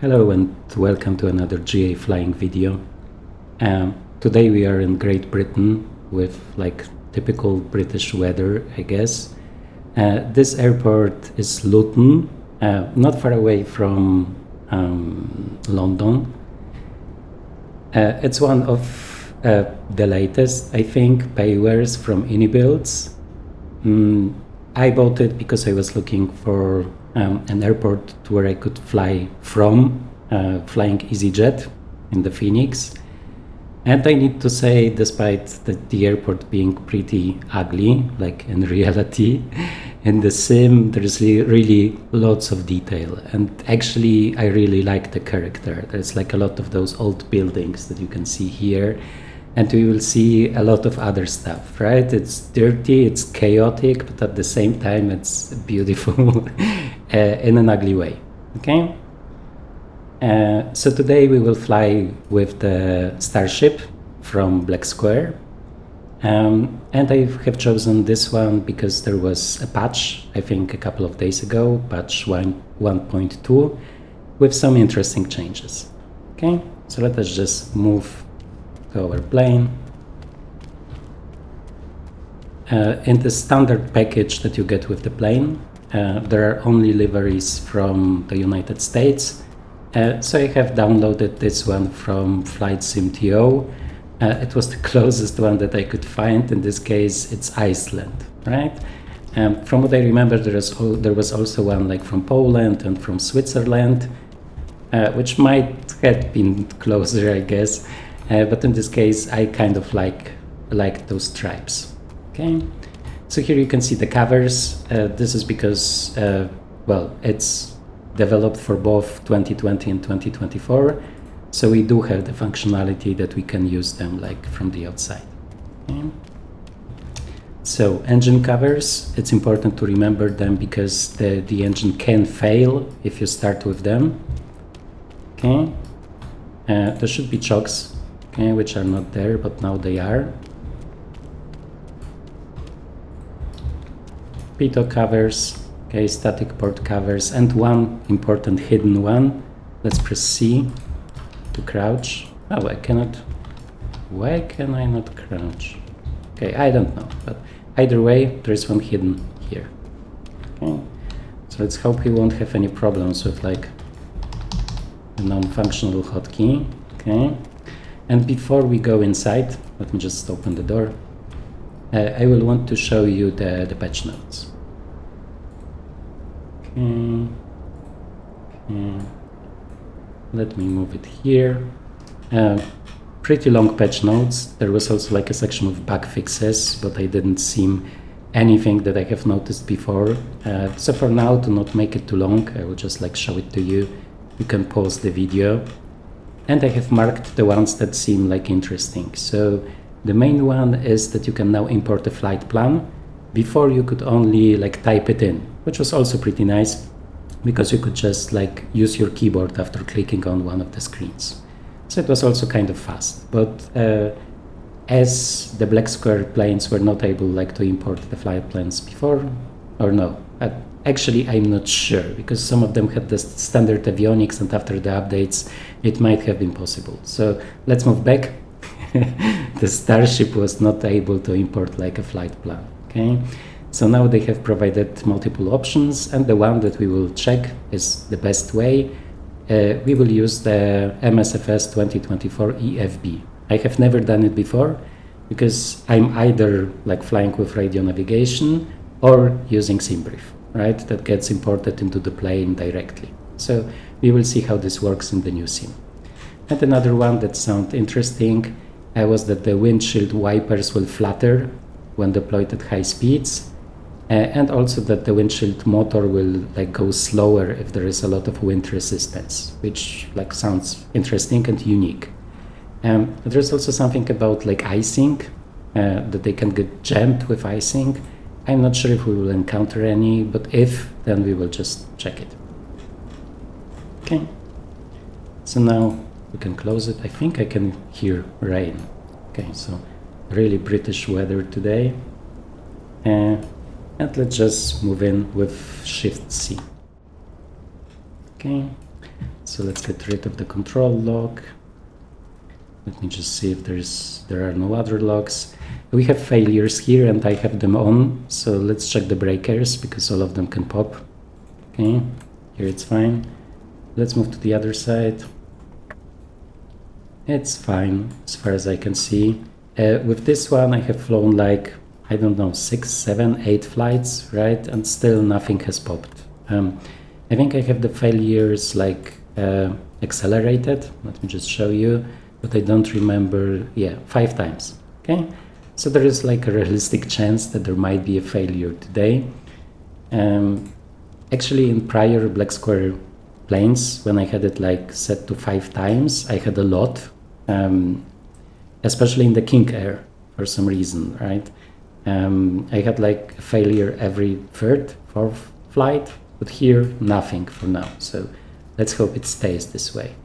Hello and welcome to another GA flying video. Today we are in Great Britain with like typical British weather, I guess. This airport is Luton, not far away from London. It's one of the latest, I think, paywares from IniBuilds. I bought it because I was looking for an airport to where I could fly from, flying EasyJet in the Phoenix. And I need to say, despite the airport being pretty ugly, like in reality, in the sim there's really lots of detail. And actually I really like the character. There's like a lot of those old buildings that you can see here. And we will see a lot of other stuff, right? It's dirty, it's chaotic, but at the same time it's beautiful in an ugly way, okay? So today we will fly with the Starship from Black Square. And I have chosen this one because there was a patch, I think a couple of days ago, patch 1.2, with some interesting changes, okay? So let us just move to our plane. In the standard package that you get with the plane, there are only liveries from the United States. So I have downloaded this one from Flight Sim.to. It was the closest one that I could find. In this case, it's Iceland, right? From what I remember, there was also one like from Poland and from Switzerland, which might have been closer, I guess. But in this case, I kind of like those stripes. Okay, so here you can see the covers. This is because, well, it's developed for both 2020 and 2024. So we do have the functionality that we can use them like from the outside. Okay. So engine covers, it's important to remember them because the engine can fail if you start with them. Okay, there should be chocks. Okay, which are not there, but now they are. Pitot covers, okay, static port covers, and one important hidden one. Let's press C to crouch. Oh, I cannot. Why can I not crouch? Okay, I don't know, but either way, there is one hidden here. Okay, so let's hope we won't have any problems with like a non-functional hotkey. Okay. And before we go inside, let me just open the door. I will want to show you the patch notes. Okay. Let me move it here. Pretty long patch notes. There was also like a section of bug fixes, but I didn't see anything that I have noticed before. So for now, to not make it too long, I will just like show it to you. You can pause the video. And I have marked the ones that seem like interesting. So the main one is that you can now import a flight plan. Before you could only like type it in, which was also pretty nice because you could just like use your keyboard after clicking on one of the screens. So it was also kind of fast. But as the Black Square planes were not able like to import the flight plans before, or no, actually, I'm not sure because some of them had the standard avionics and after the updates, it might have been possible. So let's move back. The Starship was not able to import like a flight plan. Okay, so now they have provided multiple options, and the one that we will check is the best way. We will use the MSFS 2024 EFB. I have never done it before because I'm either like flying with radio navigation or using SimBrief, right? That gets imported into the plane directly. So we will see how this works in the new sim. And another one that sounded interesting was that the windshield wipers will flutter when deployed at high speeds, and also that the windshield motor will like go slower if there is a lot of wind resistance, which like sounds interesting and unique. There's also something about like icing, that they can get jammed with icing. I'm not sure if we will encounter any, but if, then we will just check it. Okay, so now we can close it. I think I can hear rain. Okay, so really British weather today. And let's just move in with Shift C. Okay, so so let's get rid of the control lock. Let me just see if there are no other locks. We have failures here and I have them on, so let's check the breakers because all of them can pop. Okay, here it's fine. Let's move to the other side. It's fine as far as I can see. With this one I have flown like, I don't know, 6, 7, 8 flights, right? And still nothing has popped. I think I have the failures like accelerated. Let me just show you, but I don't remember. Yeah, 5 times. Okay, so there is like a realistic chance that there might be a failure today. Actually, in prior Black Square planes, when I had it like set to 5 times, I had a lot, especially in the King Air for some reason, right? I had like a failure every 3rd, 4th flight, but here nothing for now. So let's hope it stays this way.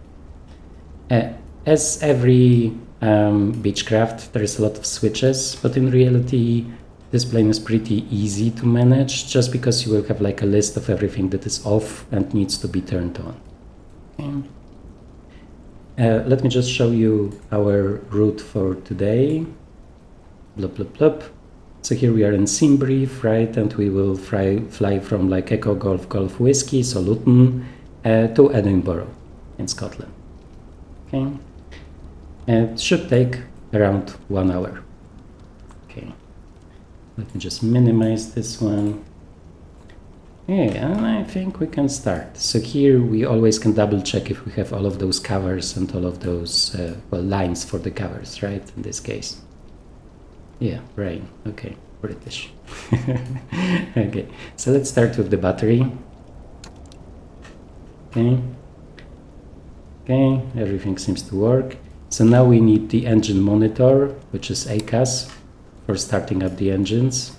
As every Beechcraft, there is a lot of switches, but in reality, this plane is pretty easy to manage just because you will have like a list of everything that is off and needs to be turned on. Okay. Let me just show you our route for today. Blub, blub, blub. So here we are in Sim Brief, right? And we will fly from like Echo Golf Golf Whiskey, so Luton, to Edinburgh in Scotland. Okay. It should take around 1 hour. Okay. Let me just minimize this one. Yeah, and I think we can start. So here we always can double check if we have all of those covers and all of those well, lines for the covers, right? In this case. Yeah, rain. Okay, British. Okay, so let's start with the battery. Okay. Okay, everything seems to work. So now we need the engine monitor, which is ACAS, for starting up the engines.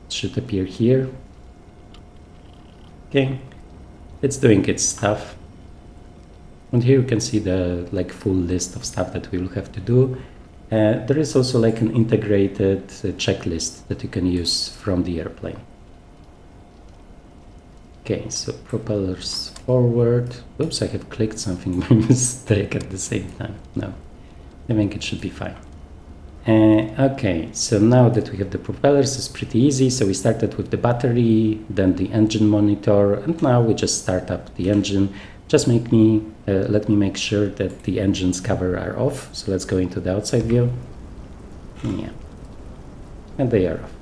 It should appear here. Okay, it's doing its stuff. And here you can see the like full list of stuff that we will have to do. There is also like an integrated checklist that you can use from the airplane. Okay, so propellers forward. Oops, I have clicked something by mistake at the same time. No, I think it should be fine. Okay, so now that we have the propellers, it's pretty easy. So we started with the battery, then the engine monitor, and now we just start up the engine. Just let me make sure that the engine's cover are off. So let's go into the outside view. Yeah, and they are off.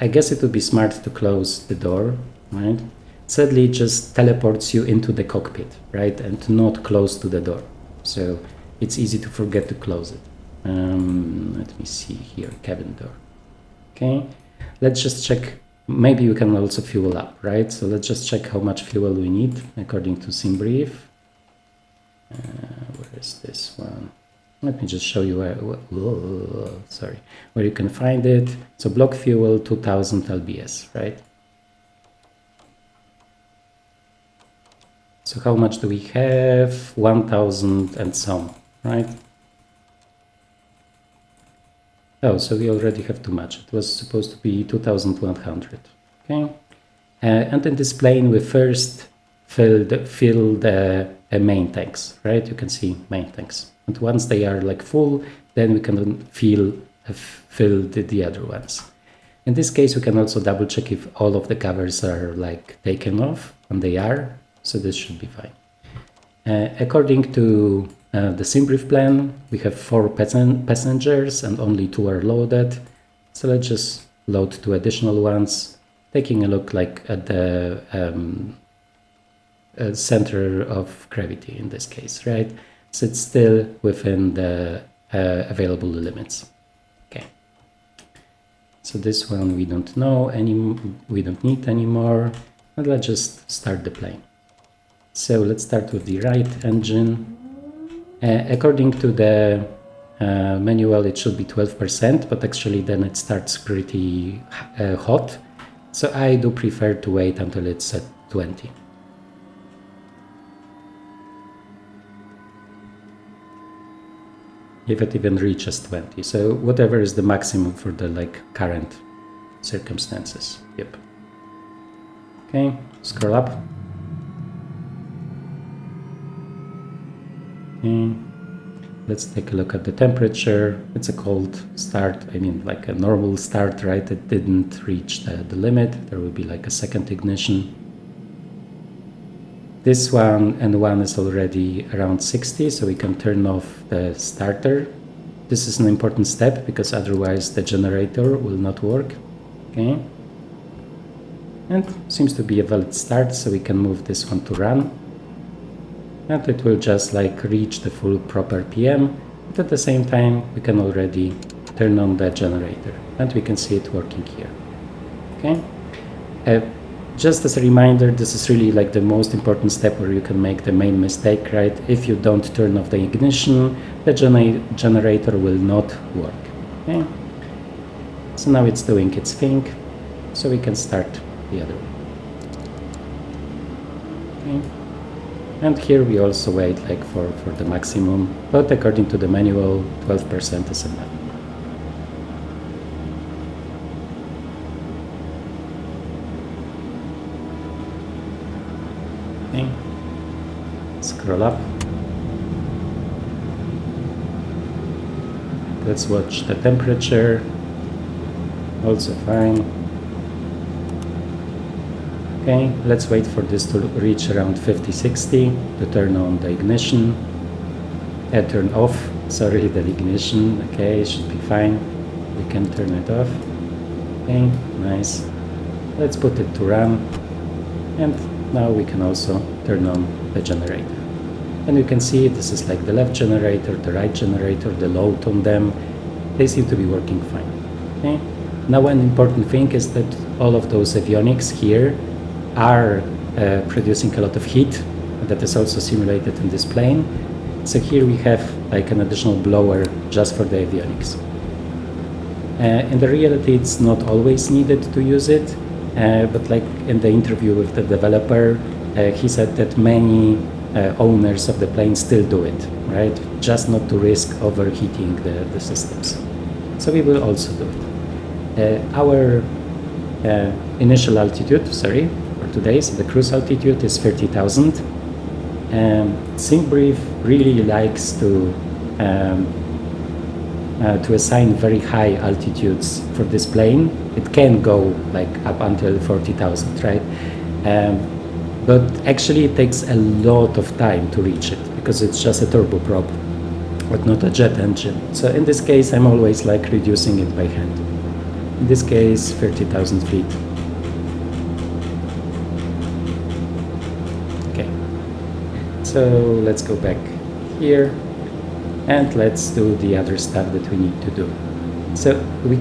I guess it would be smart to close the door, right? Sadly, it just teleports you into the cockpit, right? And not close to the door. So it's easy to forget to close it. Let me see here, cabin door. Okay, let's just check. Maybe we can also fuel up, right? So let's just check how much fuel we need according to SimBrief. Where is this one? Let me just show you where you can find it. So block fuel 2000 lbs, right? So how much do we have? 1000 and some, right? Oh, so we already have too much. It was supposed to be 2100. Okay, and in this plane we first fill the main tanks, right? You can see main tanks, and once they are like full, then we can fill the other ones. In this case, we can also double check if all of the covers are like taken off, and they are. So this should be fine. According to the SimBrief plan, we have 4 passengers and only 2 are loaded. So let's just load 2 additional ones, taking a look like at the center of gravity in this case, right? So it's still within the available limits. Okay. So this one we don't know we don't need anymore. And let's just start the plane. So let's start with the right engine. According to the manual, it should be 12%, but actually then it starts pretty hot. So I do prefer to wait until it's at 20. If it even reaches 20. So whatever is the maximum for the like current circumstances. Yep. Okay, scroll up. Okay. Let's take a look at the temperature. It's a cold start, I mean like a normal start, right? It didn't reach the limit. There will be like a second ignition. This one and one is already around 60, so we can turn off the starter. This is an important step because otherwise the generator will not work. Okay. And seems to be a valid start, so we can move this one to run. And it will just like reach the full proper PM, but at the same time we can already turn on the generator and we can see it working here. Okay. Just as a reminder, this is really like the most important step where you can make the main mistake, right? If you don't turn off the ignition, the generator will not work. Okay. So now it's doing its thing, so we can start the other one. Okay. And here we also wait like for the maximum, but according to the manual, 12% is enough. Okay. Scroll up. Let's watch the temperature. Also fine. Okay, let's wait for this to reach around 50-60 to turn on the ignition. Turn off, sorry, the ignition. Okay, it should be fine. We can turn it off. Okay, nice. Let's put it to run. And now we can also turn on the generator. And you can see this is like the left generator, the right generator, the load on them. They seem to be working fine. Okay. Now one important thing is that all of those avionics here are producing a lot of heat that is also simulated in this plane. So here we have like an additional blower just for the avionics. In the reality, it's not always needed to use it, but like in the interview with the developer, he said that many owners of the plane still do it, right? Just not to risk overheating the systems. So we will also do it. Our initial altitude, sorry, for today, so the cruise altitude is 30,000. SyncBrief really likes to assign very high altitudes for this plane. It can go like up until 40,000, right? But actually it takes a lot of time to reach it because it's just a turboprop, but not a jet engine. So in this case, I'm always like reducing it by hand. In this case, 30,000 feet. Okay. So let's go back here and let's do the other stuff that we need to do. So we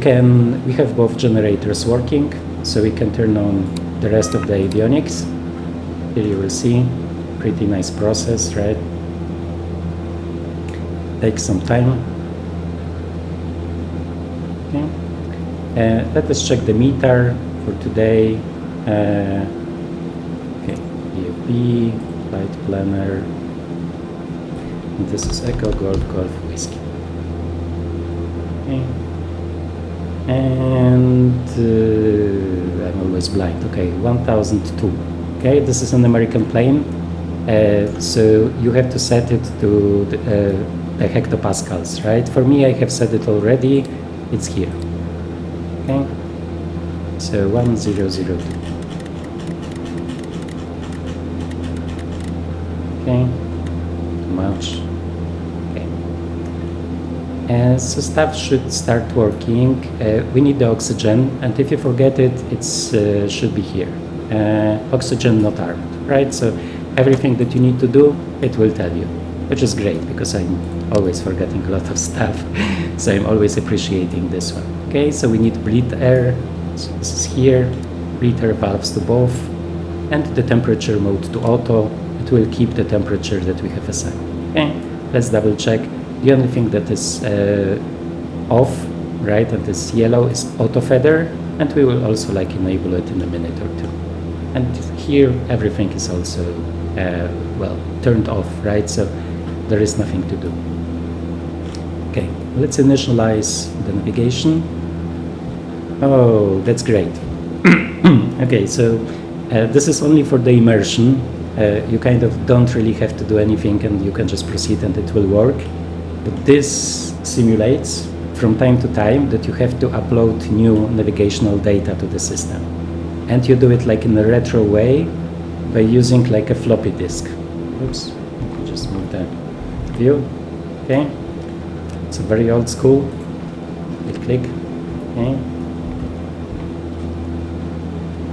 have both generators working, so we can turn on the rest of the avionics. Here you will see, pretty nice process, right? Takes some time. Okay. Let us check the meter for today. Okay, EFB, flight planner. And this is Echo Golf Golf Whiskey. Okay. And I'm always blind. Okay, 1002. Okay, this is an American plane, so you have to set it to the hectopascals, right? For me, I have set it already. It's here. Okay, so 1002. Okay, too much. Okay. So stuff should start working. We need the oxygen, and if you forget it, it should be here. Oxygen not armed, right? So everything that you need to do, it will tell you, which is great because I'm always forgetting a lot of stuff. So I'm always appreciating this one. Okay, so we need breathe air. So this is here, breathe air valves to both, and the temperature mode to auto. It will keep the temperature that we have assigned. Okay, let's double check. The only thing that is off, right, and this yellow is auto feather, and we will also like enable it in a minute or two. And here everything is also well turned off, right? So there is nothing to do. Okay, let's initialize the navigation. Oh, that's great. Okay, so this is only for the immersion. you kind of don't really have to do anything and you can just proceed and it will work. But this simulates from time to time that you have to upload new navigational data to the system. And you do it like in a retro way by using like a floppy disk. Oops, let me just move the view. Okay, it's a very old school. Click. Okay.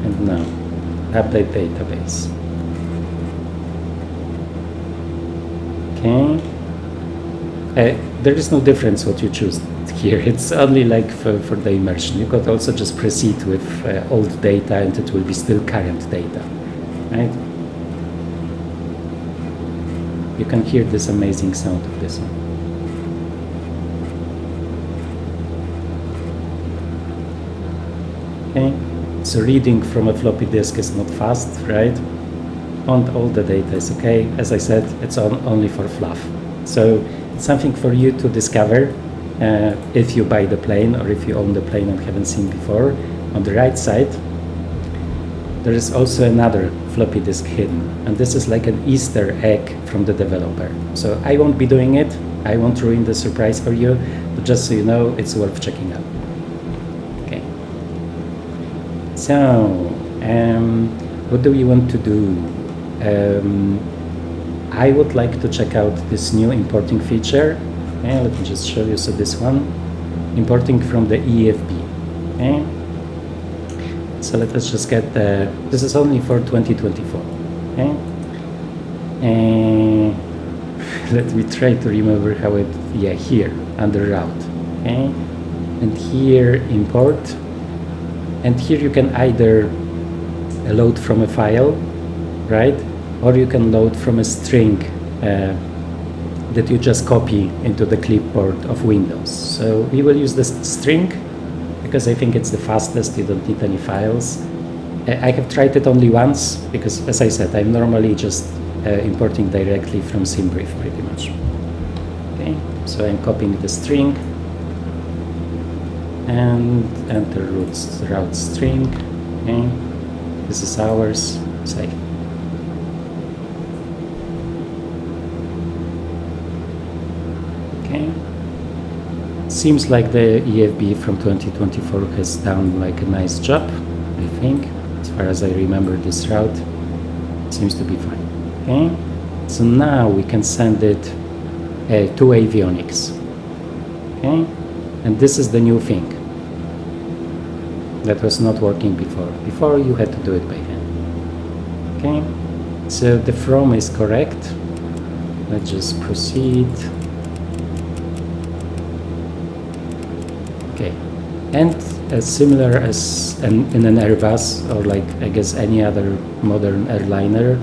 And now, update database. Okay. There is no difference what you choose here. It's only like for the immersion. You could also just proceed with old data and it will be still current data, right? You can hear this amazing sound of this one. Okay, so reading from a floppy disk is not fast, right? And all the data is okay. As I said, it's only for fluff. So it's something for you to discover if you buy the plane or if you own the plane and haven't seen before. On the right side, there is also another floppy disk hidden. And this is like an Easter egg from the developer. So I won't be doing it. I won't ruin the surprise for you. But just so you know, it's worth checking out. Okay. So, what do we want to do? I would like to check out this new importing feature. Okay, let me just show you. So this one, importing from the EFB. Okay. So let us just get the, this is only for 2024. Okay. Let me try to remember how it, yeah, here, under route. Okay. And here, import. And here you can either load from a file, right? Or you can load from a string that you just copy into the clipboard of Windows. So we will use this string because I think it's the fastest, you don't need any files. I have tried it only once because, as I said, I'm normally just importing directly from SimBrief pretty much. Okay, so I'm copying the string and enter route string. Okay, this is ours, save. Okay. Seems like the EFB from 2024 has done like a nice job, I think. As far as I remember, this route seems to be fine. Okay. So now we can send it to avionics. Okay. And this is the new thing that was not working before. Before you had to do it by hand. Okay. So the from is correct. Let's just proceed. Okay, and similar as in an Airbus or like I guess any other modern airliner,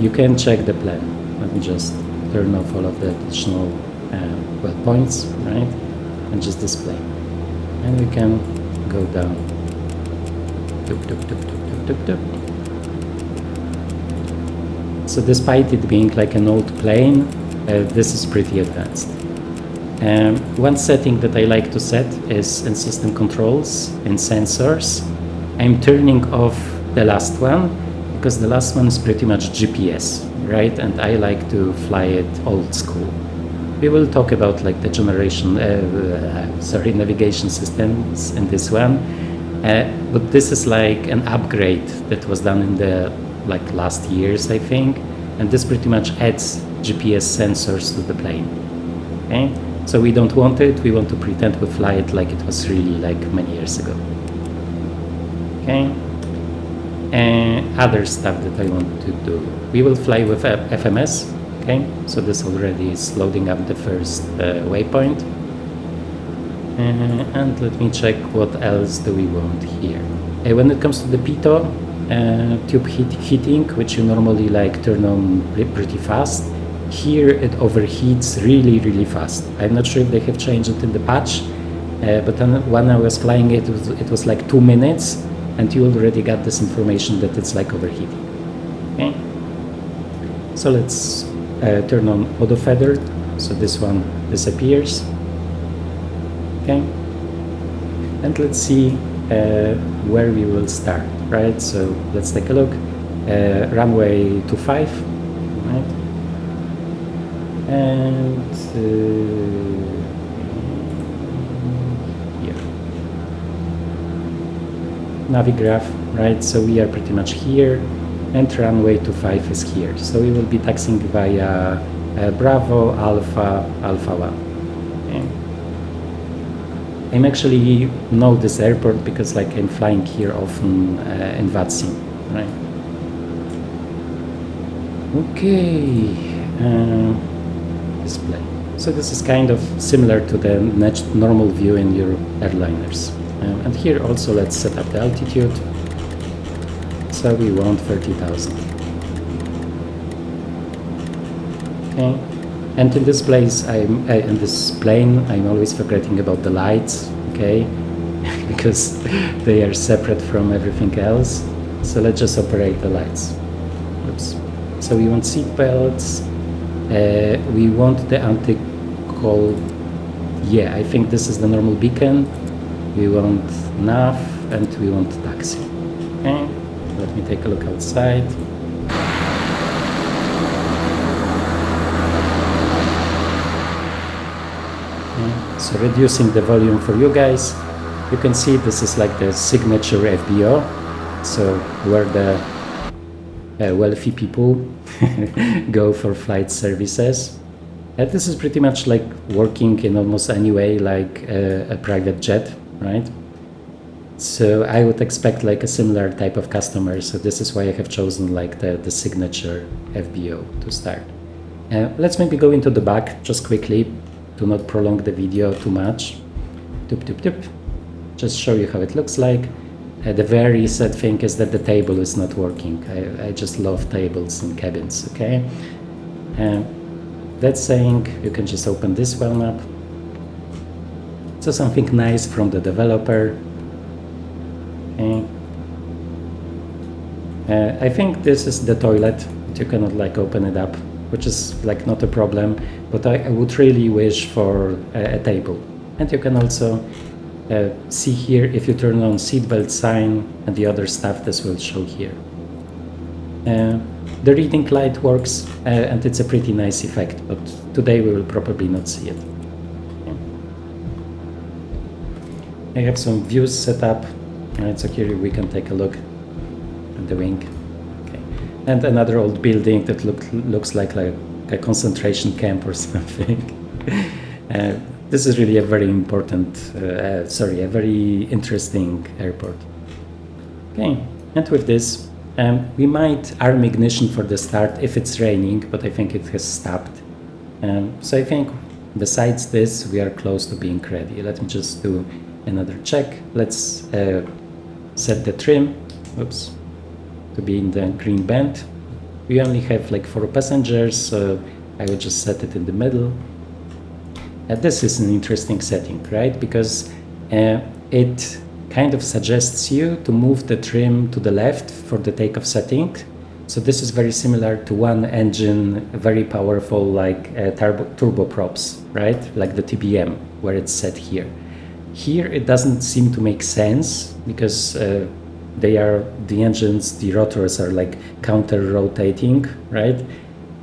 you can check the plan. Let me just turn off all of the additional well points, right? And just display. And we can go down. So despite it being like an old plane, this is pretty advanced. One setting that I like to set is in system controls, in sensors. I'm turning off the last one because the last one is pretty much GPS, right? And I like to fly it old school. We will talk about like the navigation systems in this one. But this is like an upgrade that was done in the like last years, I think. And this pretty much adds GPS sensors to the plane. Okay? So we don't want it, we want to pretend we fly it like it was really like many years ago. Okay. And other stuff that I want to do. We will fly with FMS. Okay. So this already is loading up the first waypoint. And let me check what else do we want here. When it comes to the pitot, tube heating, which you normally like turn on pretty fast. Here it overheats really, really fast. I'm not sure if they have changed it in the patch, but then when I was flying it, it was like 2 minutes, and you already got this information that it's like overheating. Okay. So let's turn on auto feather, so this one disappears. Okay. And let's see where we will start. Right. So let's take a look. runway 25, right? And here, Navigraph, right? So we are pretty much here, and runway 25 is here. So we will be taxiing via Bravo, Alpha, Alpha 1. Okay. I'm actually know this airport because like I'm flying here often in VATSIM, right? Okay, display. So this is kind of similar to the normal view in your airliners. And here also let's set up the altitude. So we want 30,000. Okay. And in this place, in this plane, I'm always forgetting about the lights, okay, because they are separate from everything else. So let's just operate the lights. Oops. So we want seat belts. We want the anti-call. Yeah, I think this is the normal beacon. We want nav and we want taxi. Okay. Let me take a look outside. So reducing the volume for you guys, you can see this is like the signature FBO, so where the wealthy people go for flight services. This is pretty much like working in almost any way like a private jet, right? So I would expect like a similar type of customer, so this is why I have chosen like the signature FBO to start. Let's maybe go into the back just quickly, to not prolong the video too much. Just show you how it looks like. The very sad thing is that the table is not working. I just love tables in cabins, okay? That saying, you can just open this one up. So something nice from the developer. Okay. I think this is the toilet, but you cannot like open it up, which is like not a problem, but I would really wish for a table. And you can also see here, if you turn on seatbelt sign and the other stuff, this will show here. The reading light works and it's a pretty nice effect, but today we will probably not see it. Okay. I have some views set up, so here we can take a look at the wing. And another old building that looks like a concentration camp or something. This is really a very important, a very interesting airport. Okay, and with this, we might arm ignition for the start if it's raining, but I think it has stopped. So I think besides this, we are close to being ready. Let me just do another check. Let's set the trim. Oops. To be in the green band. We only have like 4 passengers, so I would just set it in the middle. This is an interesting setting, right? Because it kind of suggests you to move the trim to the left for the takeoff setting. So this is very similar to one engine, very powerful like turboprops, right? Like the TBM, where it's set here. Here it doesn't seem to make sense because the engines, the rotors are like counter-rotating, right?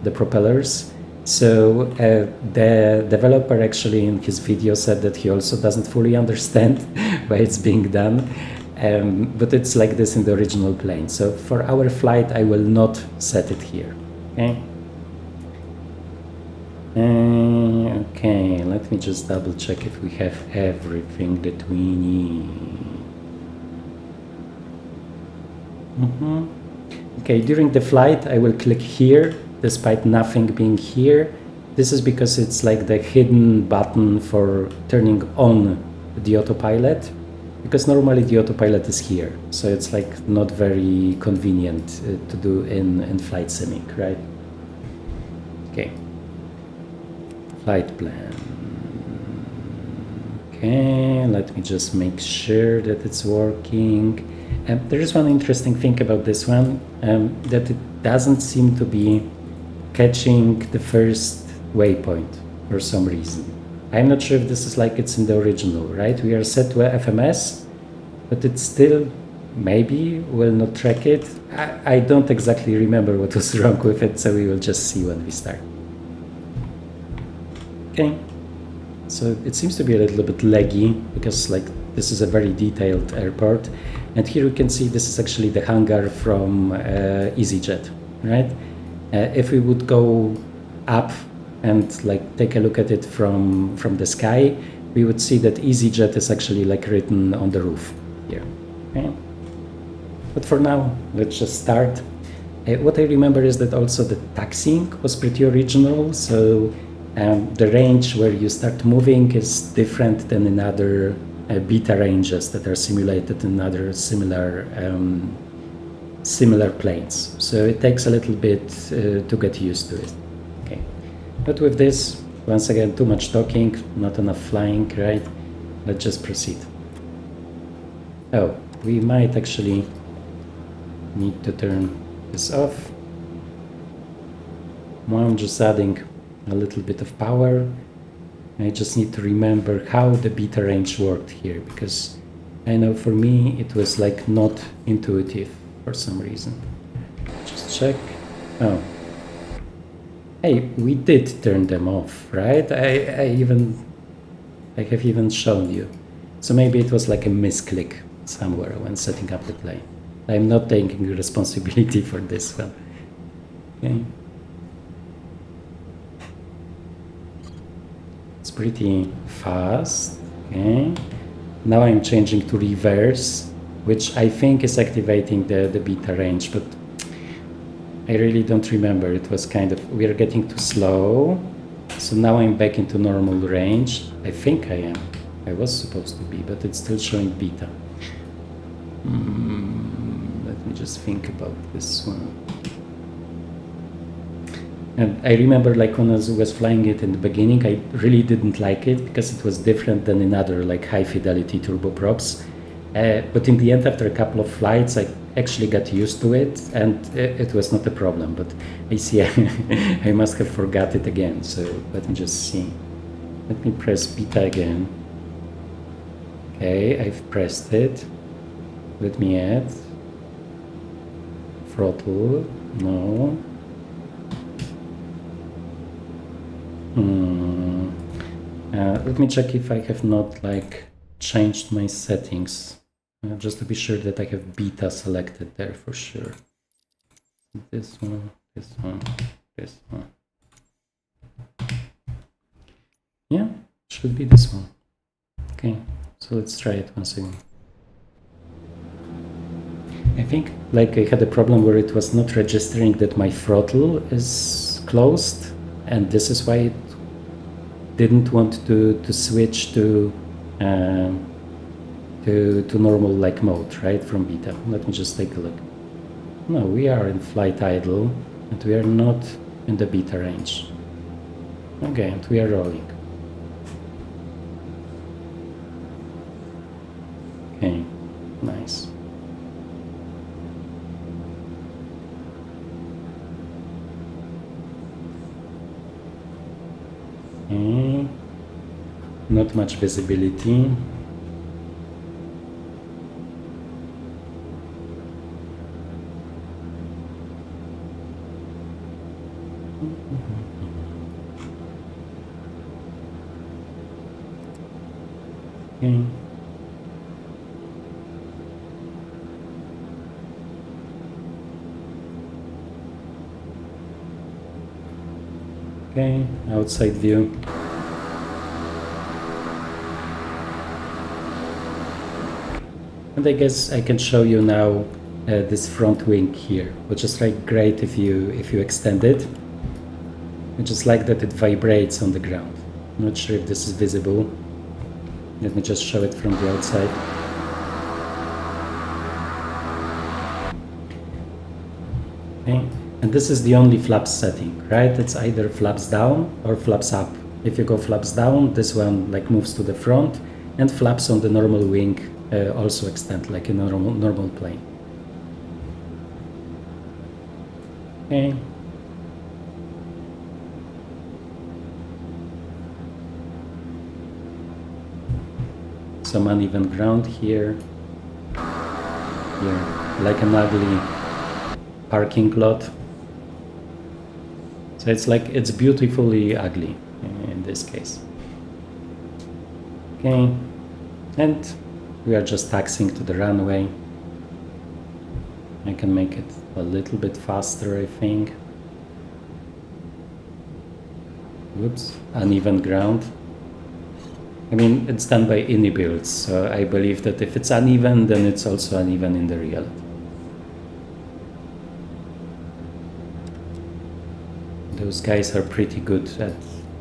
The propellers. So the developer actually in his video said that he also doesn't fully understand why it's being done. But it's like this in the original plane. So for our flight, I will not set it here, okay? Okay, let me just double check if we have everything that we need. Okay, during the flight I will click here despite nothing being here. This is because it's like the hidden button for turning on the autopilot, because normally the autopilot is here, so it's like not very convenient to do in flight simming, right? Okay, flight plan. Okay, let me just make sure that it's working. There is one interesting thing about this one, that it doesn't seem to be catching the first waypoint for some reason. I'm not sure if this is like it's in the original, right? We are set to FMS, but it's still maybe will not track it. I don't exactly remember what was wrong with it, so we will just see when we start. Okay, so it seems to be a little bit laggy because like this is a very detailed airport, and here you can see this is actually the hangar from EasyJet, right? If we would go up and like take a look at it from the sky, we would see that EasyJet is actually like written on the roof here. Okay? But for now, let's just start. What I remember is that also the taxiing was pretty original, so the range where you start moving is different than in other beta ranges that are simulated in other similar planes. So it takes a little bit to get used to it. Okay, but with this, once again, too much talking, not enough flying, right? Let's just proceed. Oh, we might actually need to turn this off. Now I'm just adding a little bit of power. I just need to remember how the beta range worked here, because I know for me it was like not intuitive for some reason. Just check. Oh, hey, we did turn them off, right? I have even shown you. So maybe it was like a misclick somewhere when setting up the plane. I'm not taking responsibility for this one. Okay. It's pretty fast. Okay. Now I'm changing to reverse, which I think is activating the beta range, but I really don't remember. It was kind of, we are getting too slow. So now I'm back into normal range. I think I am. I was supposed to be, but it's still showing beta. Let me just think about this one. And I remember like when I was flying it in the beginning, I really didn't like it because it was different than in other like high fidelity turboprops. But in the end, after a couple of flights, I actually got used to it and it was not a problem. But I see I must have forgot it again. So let me just see. Let me press beta again. Okay, I've pressed it. Let me add throttle. No. Let me check if I have not like changed my settings, just to be sure that I have beta selected there for sure. This one, this one, this one. Yeah, should be this one. Okay, so let's try it once again. I think like I had a problem where it was not registering that my throttle is closed, and this is why it didn't want to switch to normal like mode, right, from beta. Let me just take a look. No, we are in flight idle and we are not in the beta range. Okay, and we are rolling. Okay, nice. Okay. Not much visibility. Okay. Okay, outside view. And I guess I can show you now this front wing here, which is like great if you extend it. I just like that it vibrates on the ground. I'm not sure if this is visible. Let me just show it from the outside. Okay. And this is the only flaps setting, right? It's either flaps down or flaps up. If you go flaps down, this one like moves to the front, and flaps on the normal wing also extend like a normal plane. Okay. Some uneven ground here. here, like an ugly parking lot. So it's like, it's beautifully ugly in this case. Okay, and we are just taxiing to the runway. I can make it a little bit faster, I think. Whoops, uneven ground. I mean, it's done by IniBuilds, so I believe that if it's uneven, then it's also uneven in the reality. Those guys are pretty good at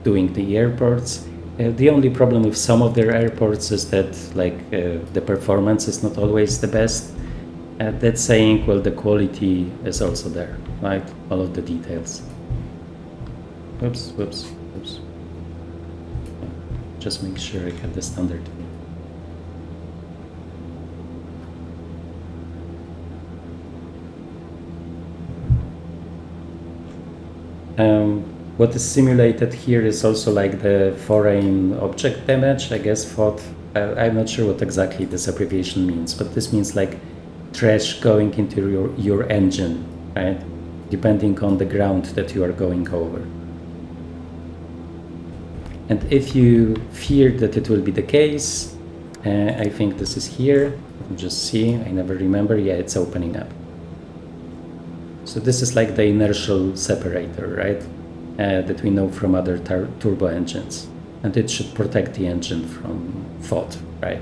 doing the airports. The only problem with some of their airports is that the performance is not always the best. That saying, well, the quality is also there, right? All of the details. Whoops, whoops, whoops. Just make sure I have the standard view. What is simulated here is also like the foreign object damage, I guess. I'm not sure what exactly this abbreviation means, but this means like trash going into your engine, right? Depending on the ground that you are going over. And if you fear that it will be the case, I think this is here. Just see, I never remember. Yeah, it's opening up. So this is like the inertial separator, right? That we know from other turbo engines. And it should protect the engine from fault, right?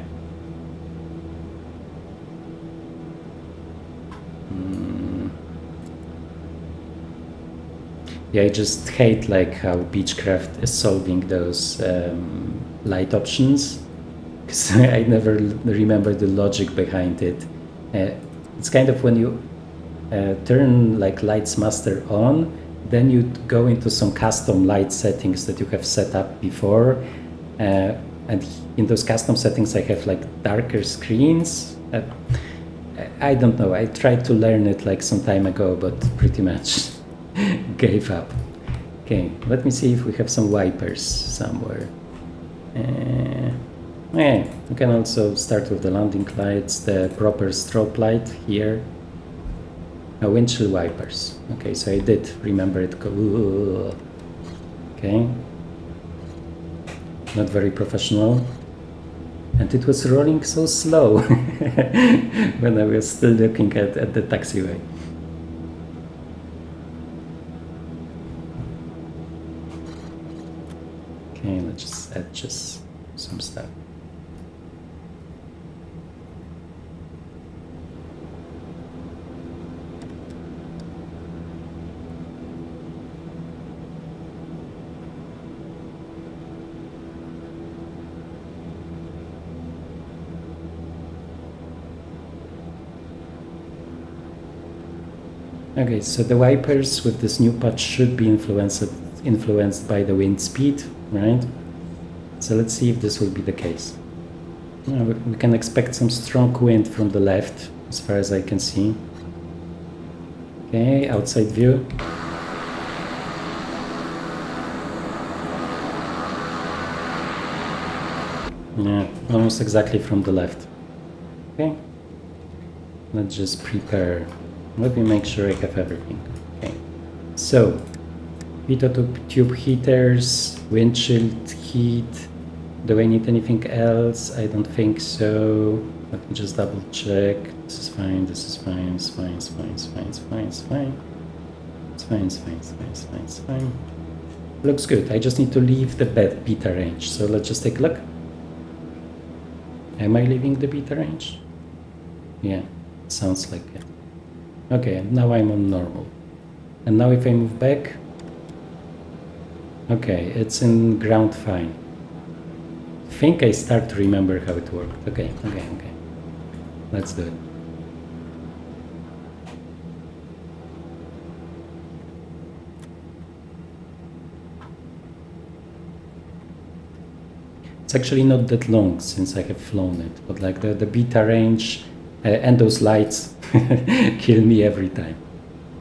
Yeah, I just hate like how Beechcraft is solving those light options, because I never remember the logic behind it. It's kind of when you turn like Lights Master on, then you go into some custom light settings that you have set up before, and in those custom settings I have like darker screens. I don't know, I tried to learn it like some time ago, but pretty much gave up. Okay, let me see if we have some wipers somewhere. Yeah, we can also start with the landing lights, the proper strobe light here. Windshield wipers. Okay, so I did remember it. Okay. Not very professional. And it was rolling so slow when I was still looking at the taxiway. Okay, let's just adjust some stuff. Okay, so the wipers with this new patch should be influenced by the wind speed, right? So let's see if this will be the case. We can expect some strong wind from the left, as far as I can see. Okay, outside view. Yeah, almost exactly from the left. Okay, let's just prepare. Let me make sure I have everything. Okay, so pitot tube heaters, windshield heat. Do I need anything else? I don't think so. Let me just double check. This is fine, this is fine, it's fine, it's fine, it's fine, it's fine, it's fine. It's fine, it's fine, it's fine, it's fine, it's fine. Looks good. I just need to leave the beta range. So let's just take a look. Am I leaving the beta range? Yeah, sounds like it. Okay, now I'm on normal. And now if I move back, okay, it's in ground fine. I think I start to remember how it worked. Okay. Let's do it. It's actually not that long since I have flown it, but like the beta range and those lights kill me every time.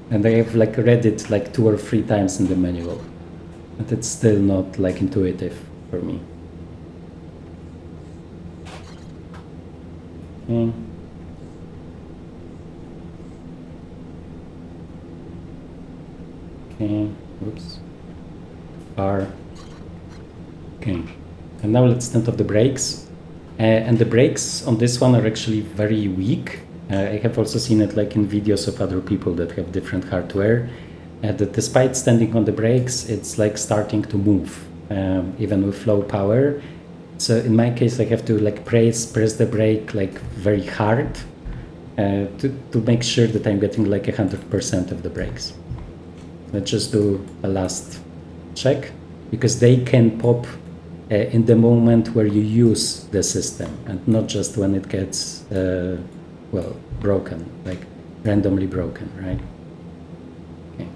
And I have like read it like 2 or 3 times in the manual, but it's still not like intuitive for me. Okay. Okay, oops, far. Okay, and now let's turn off the brakes. And the brakes on this one are actually very weak. I have also seen it like in videos of other people that have different hardware. That despite standing on the brakes, it's like starting to move, even with low power. So in my case, I have to like press the brake like very hard to make sure that I'm getting like 100% of the brakes. Let's just do a last check, because they can pop in the moment where you use the system, and not just when it gets well, broken, like randomly broken, right? Okay.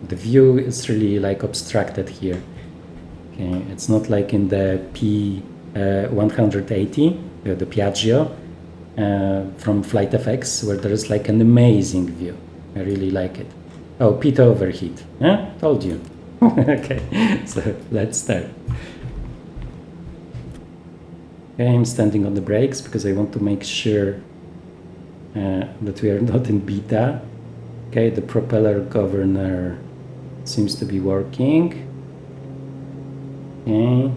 The view is really like abstracted here. Okay, it's not like in the P180, the Piaggio from Flight FX, where there is like an amazing view. I really like it. Oh, pitot overheat. Yeah, told you. Okay, so let's start. Okay, I'm standing on the brakes because I want to make sure that we are not in beta. Okay, the propeller governor seems to be working. Okay.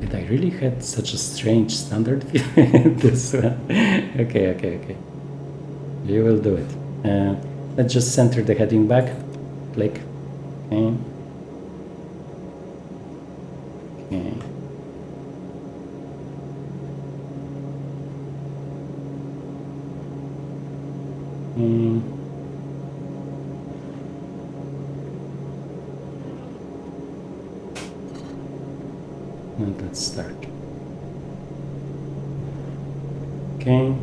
Did I really had such a strange standard view? This one. Okay. You will do it. Let's just center the heading back. Click. Okay. And let's start. Okay,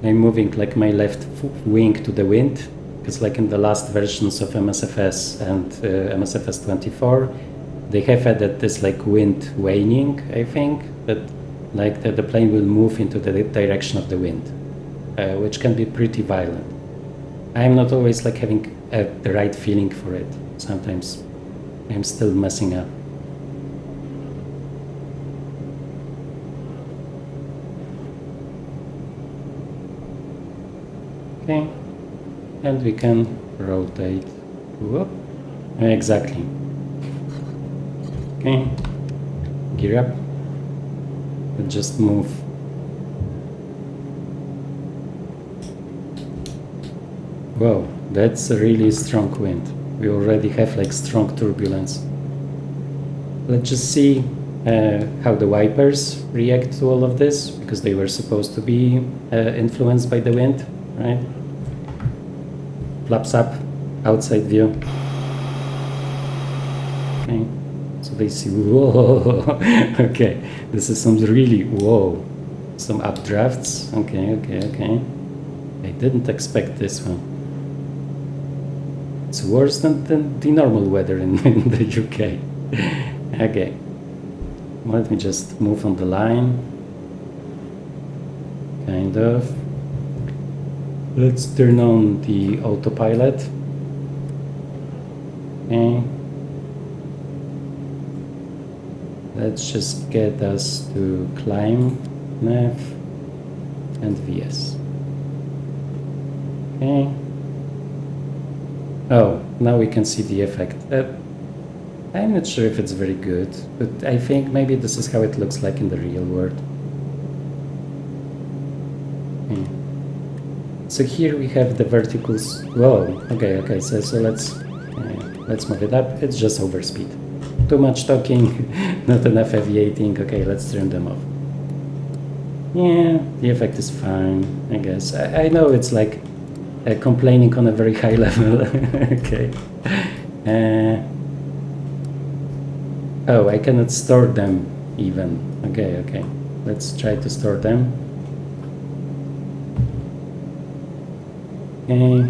I'm moving like my left wing to the wind, because like in the last versions of MSFS and MSFS 24, they have added this like wind waning, I think, that like the plane will move into the direction of the wind, which can be pretty violent. I'm not always like having the right feeling for it. Sometimes I'm still messing up. Okay, and we can rotate. Whoop. Exactly. Okay, gear up and just move. Wow, that's a really strong wind. We already have like strong turbulence. Let's just see how the wipers react to all of this, because they were supposed to be influenced by the wind, right? Flaps up, outside view. Okay, so they see, whoa, okay, this is some really, whoa, some updrafts, okay. I didn't expect this one. It's worse than the normal weather in the UK. Okay, let me just move on the line, kind of. Let's turn on the autopilot. Okay. Let's just get us to climb, nav, and VS. Okay. Oh, now we can see the effect. I'm not sure if it's very good, but I think maybe this is how it looks like in the real world. Okay. So here we have the verticals. Whoa, okay, so let's move it up. It's just overspeed. Too much talking, not enough aviating. Okay, let's turn them off. Yeah, the effect is fine, I guess. I know it's like complaining on a very high level. Okay. Oh, I cannot store them even. Okay. Let's try to store them. Okay.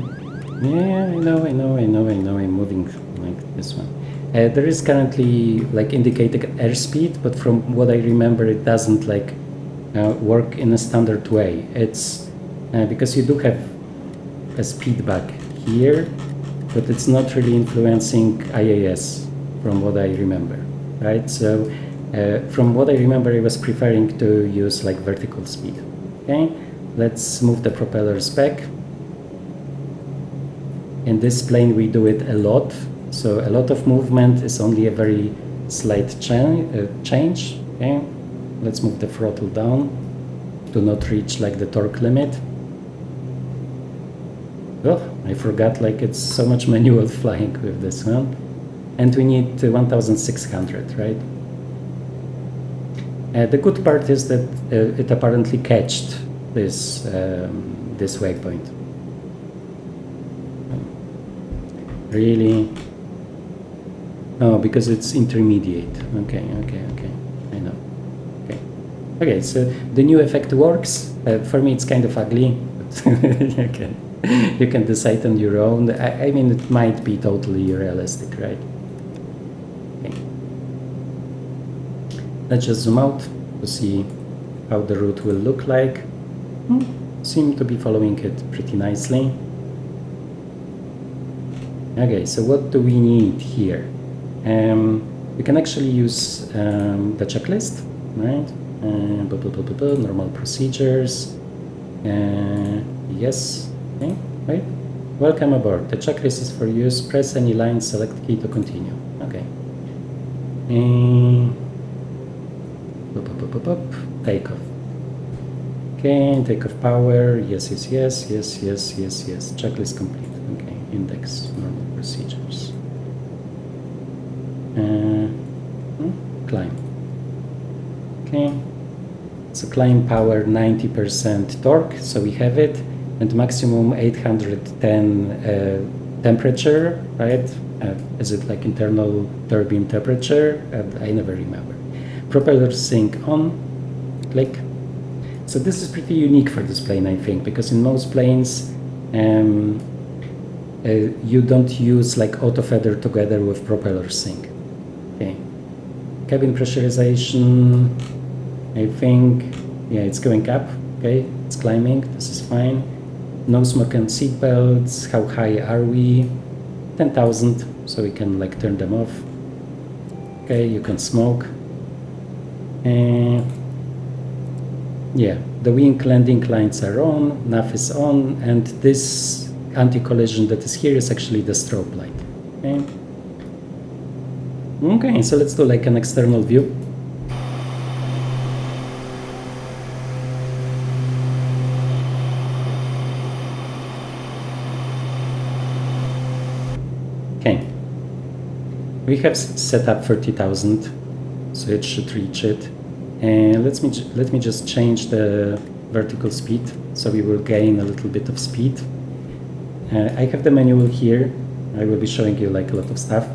Yeah, I know. I'm moving like this one. There is currently like indicated airspeed, but from what I remember, it doesn't like work in a standard way. It's because you do have a speed back here, but it's not really influencing IAS from what I remember, right? So from what I remember, I was preferring to use like vertical speed. Okay, let's move the propellers back. in this plane we do it a lot, so a lot of movement is only a very slight change. Okay, let's move the throttle down. Do not reach like the torque limit. Oh, I forgot, like it's so much manual flying with this one. And we need 1600, right? The good part is that it apparently catched this this waypoint. Really? Oh, because it's intermediate. Okay, I know. Okay, so the new effect works. For me, it's kind of ugly, but you can decide on your own. I mean, it might be totally realistic, right? Okay. Let's just zoom out to see how the route will look like. Seem to be following it pretty nicely. Okay, so what do we need here? We can actually use the checklist, right? Normal procedures. Yes. Okay. Right. Welcome aboard. The checklist is for use. Press any line. Select key to continue. Okay. Takeoff. Okay. Takeoff power. Yes. Checklist complete. Okay. Index. Normal procedures. Climb. Okay. So climb power 90% torque, so we have it, and maximum 810 temperature, right? Is it like internal turbine temperature? I never remember. Propeller sync on, click. So this is pretty unique for this plane, I think, because in most planes you don't use like auto feather together with propeller sync. Okay. Cabin pressurization, I think, yeah, it's going up. Okay, it's climbing. This is fine. No smoke and seat belts. How high are we? 10,000, so we can like turn them off. Okay, you can smoke. Yeah, the wing landing lights are on, nav is on, and this anti-collision that is here is actually the strobe light. Okay. Okay, so let's do like an external view. Okay, we have set up 30,000, so it should reach it. And let me just change the vertical speed, so we will gain a little bit of speed. I have the manual here. I will be showing you like a lot of stuff.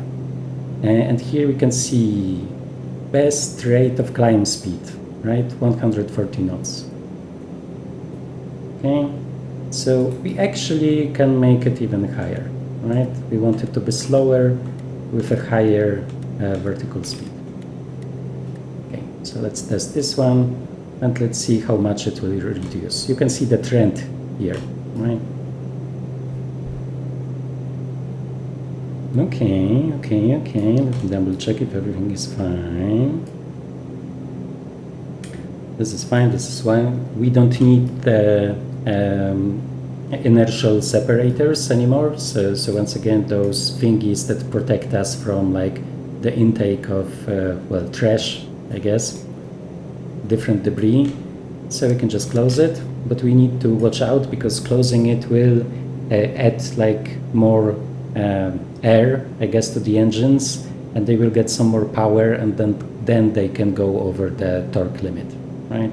And here we can see best rate of climb speed, right? 140 knots. Okay, so we actually can make it even higher, right? We want it to be slower with a higher vertical speed. Okay, so let's test this one and let's see how much it will reduce. You can see the trend here, right? Okay. Let me double check if everything is fine. This is fine, this is fine. We don't need the inertial separators anymore. So once again, those thingies that protect us from like the intake of, well, trash, I guess, different debris. So we can just close it, but we need to watch out because closing it will add like more air, I guess, to the engines, and they will get some more power, and then they can go over the torque limit, right?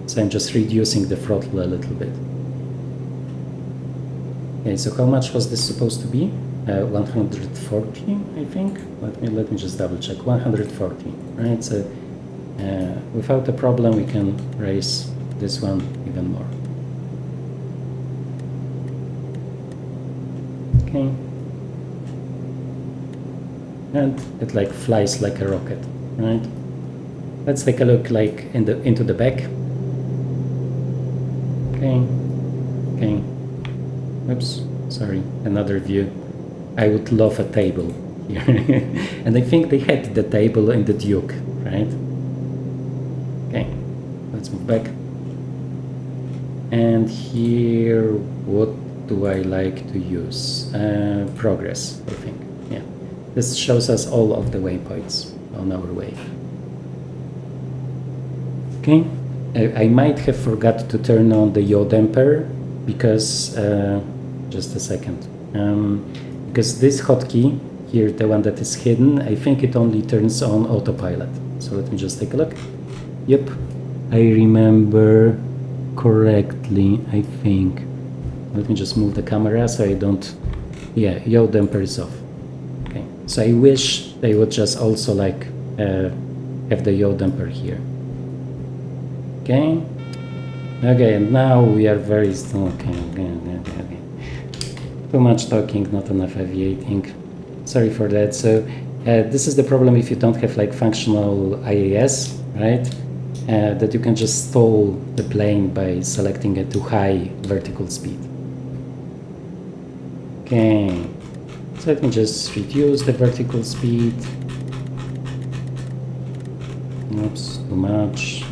So I'm just reducing the throttle a little bit. Okay, so how much was this supposed to be? 140, I think. Let me just double check. 140, right? So without a problem, we can raise this one even more. Okay. And it like flies like a rocket, right? Let's take a look like into the back. Okay. Oops, sorry, another view. I would love a table here. And I think they had the table in the Duke, right? Okay, let's move back. And here, what do I like to use? Progress, I think. Yeah, this shows us all of the waypoints on our wave. Okay, I might have forgot to turn on the yaw damper because, just a second, because this hotkey here, the one that is hidden, I think it only turns on autopilot. So let me just take a look. Yep, I remember correctly, I think. Let me just move the camera so I don't, yeah, yaw damper is off. Okay, so I wish they would just also like have the yaw damper here. Okay, okay, and now we are very still. Okay. Too much talking, not enough aviating. Sorry for that. So this is the problem if you don't have like functional IAS, right? That you can just stall the plane by selecting a too high vertical speed. Okay, so let me just reduce the vertical speed. Oops, too much.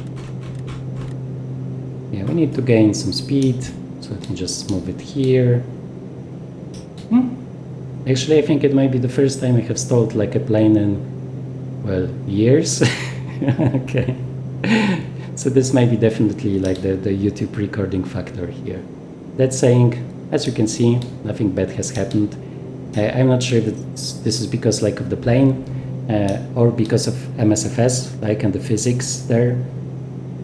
Yeah, we need to gain some speed, so let me just move it here. Actually, I think it might be the first time I have stalled like a plane in, well, years. Okay. So this might be definitely like the YouTube recording factor here. That saying, as you can see, nothing bad has happened. I'm not sure if this is because like of the plane or because of MSFS, like and the physics there.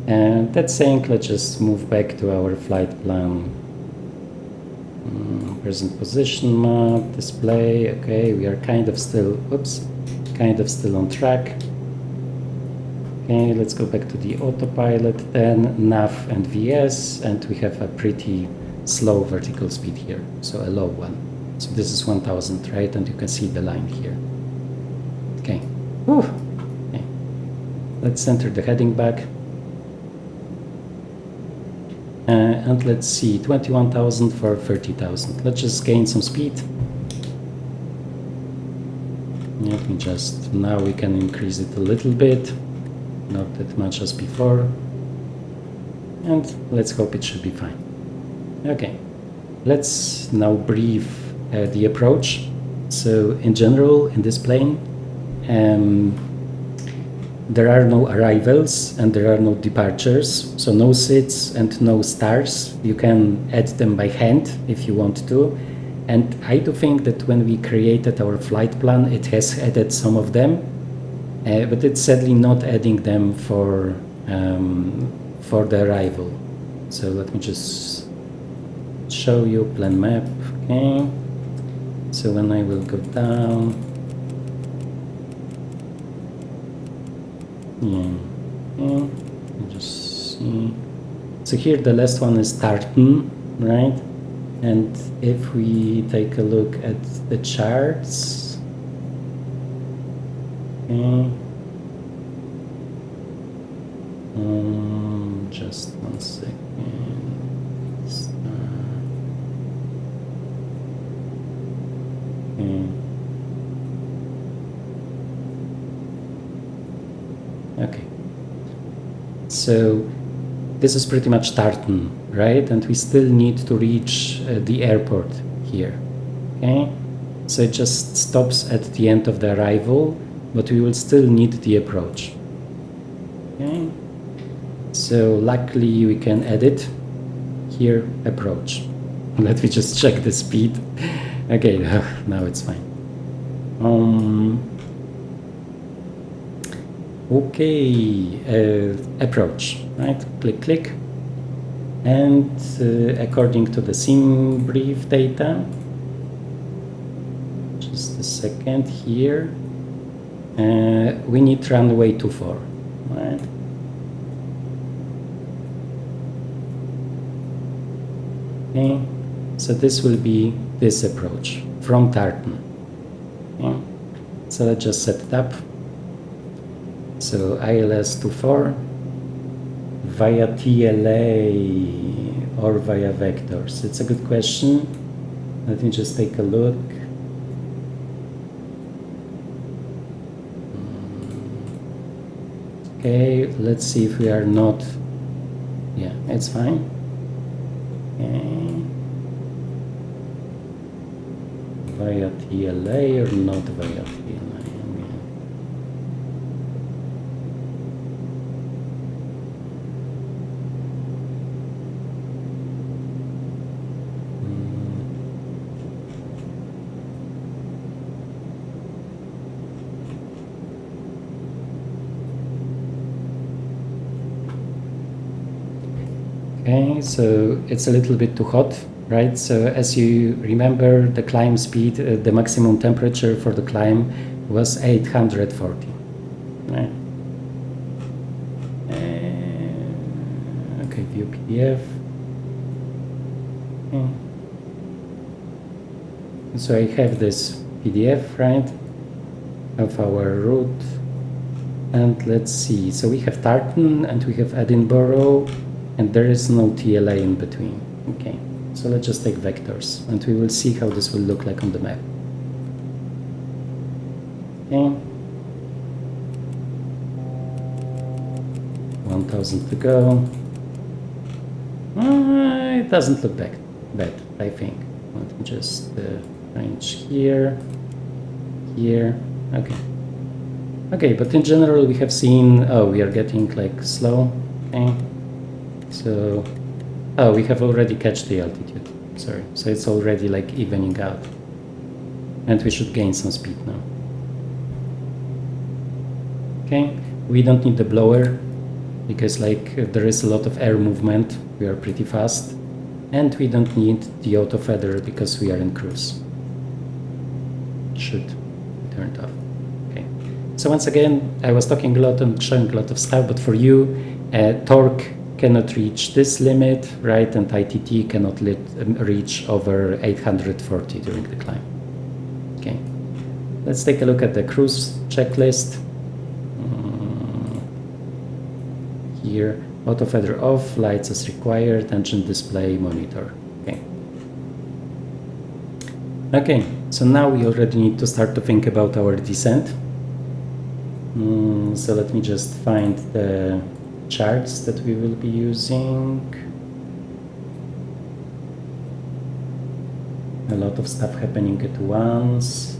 And that saying, let's just move back to our flight plan. Present position map, display. Okay, we are kind of still, kind of still on track. Okay, let's go back to the autopilot then, nav and VS, and we have a pretty slow vertical speed here, so a low one. So this is 1000, right? And you can see the line here. Okay. Whew. Okay. Let's center the heading back. And let's see, 21,000 for 30,000. Let's just gain some speed. Let me just, now we can increase it a little bit, not that much as before. And let's hope it should be fine. Okay, let's now brief the approach. So in general, in this plane, there are no arrivals and there are no departures, so no sits and no stars. You can add them by hand if you want to. And I do think that when we created our flight plan, it has added some of them, but it's sadly not adding them for the arrival. So let me just show you plan map. Okay, so when I will go down, yeah, just see. So here the last one is Tartan, right? And if we take a look at the charts, okay, just 1 second. Okay, so this is pretty much Tartan, right? And we still need to reach the airport here, okay? So it just stops at the end of the arrival, but we will still need the approach, okay? So luckily we can edit here, approach. Let me just check the speed. Okay, now it's fine. Okay, approach, right? Click, click. And according to the sim brief data, just a second here, we need runway 24, right? Okay, so this will be this approach from Tartan. Okay. So let's just set it up. So ILS 24 via TLA or via vectors. It's a good question. Let me just take a look. Okay, let's see if we are not. Yeah, it's fine. Okay. via TLA or not via TLA? Okay, so it's a little bit too hot, right? So as you remember, the climb speed, the maximum temperature for the climb was 840, right? Okay, view PDF. Okay. So I have this PDF, right, of our route. And let's see, so we have Tartan and we have Edinburgh, and there is no TLA in between. Okay, so let's just take vectors and we will see how this will look like on the map. Okay, 1000 to go. It doesn't look bad, I think. Let me just range here, here. Okay, but in general we have seen, oh, we are getting like slow. Okay. So, oh, we have already catched the altitude, sorry. So it's already like evening out. And we should gain some speed now. Okay, we don't need the blower because like there is a lot of air movement. We are pretty fast. And we don't need the auto feather because we are in cruise. Should be turned off. Okay, so once again, I was talking a lot and showing a lot of stuff, but for you, torque cannot reach this limit, right? And ITT cannot reach over 840 during the climb. Okay, let's take a look at the cruise checklist. Here, auto feather off, lights as required, engine display, monitor. Okay, so now we already need to start to think about our descent. So let me just find the charts that we will be using. A lot of stuff happening at once.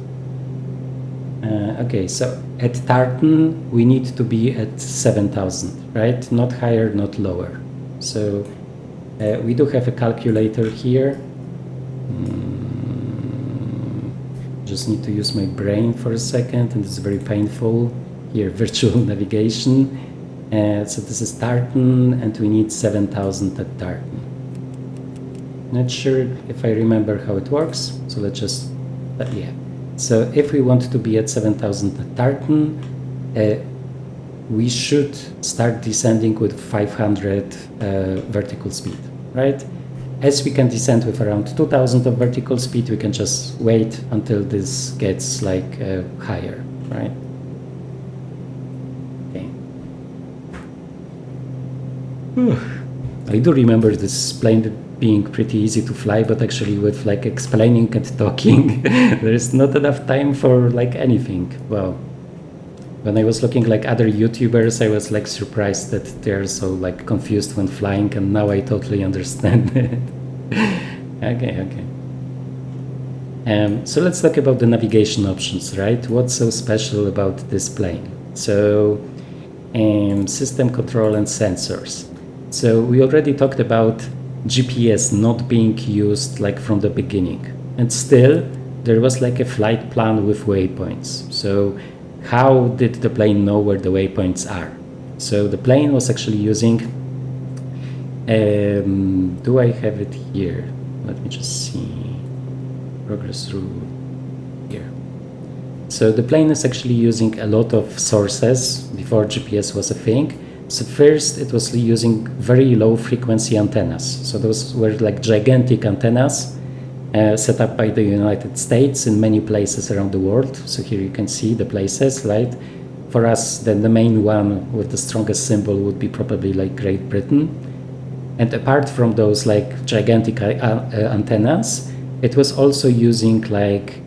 Okay, so at Tartan we need to be at 7,000, right? Not higher, not lower. So we do have a calculator here. Just need to use my brain for a second, and it's very painful. Here, virtual navigation. So this is Tartan, and we need 7,000 at Tartan. Not sure if I remember how it works, so let's just, yeah. So if we want to be at 7,000 at Tartan, we should start descending with 500 vertical speed, right? As we can descend with around 2,000 of vertical speed, we can just wait until this gets like higher, right? I do remember this plane being pretty easy to fly, but actually with like explaining and talking, there is not enough time for like anything. Well, when I was looking like other YouTubers, I was like surprised that they're so like confused when flying, and now I totally understand it. Okay. So let's talk about the navigation options, right? What's so special about this plane? So system control and sensors. So we already talked about GPS not being used like from the beginning, and still there was like a flight plan with waypoints. So how did the plane know where the waypoints are? So the plane was actually using, do I have it here? Let me just see, progress route here. So the plane is actually using a lot of sources before GPS was a thing. So first it was using very low frequency antennas. So those were like gigantic antennas set up by the United States in many places around the world. So here you can see the places, right? For us, then the main one with the strongest symbol would be probably like Great Britain. And apart from those like gigantic antennas, it was also using like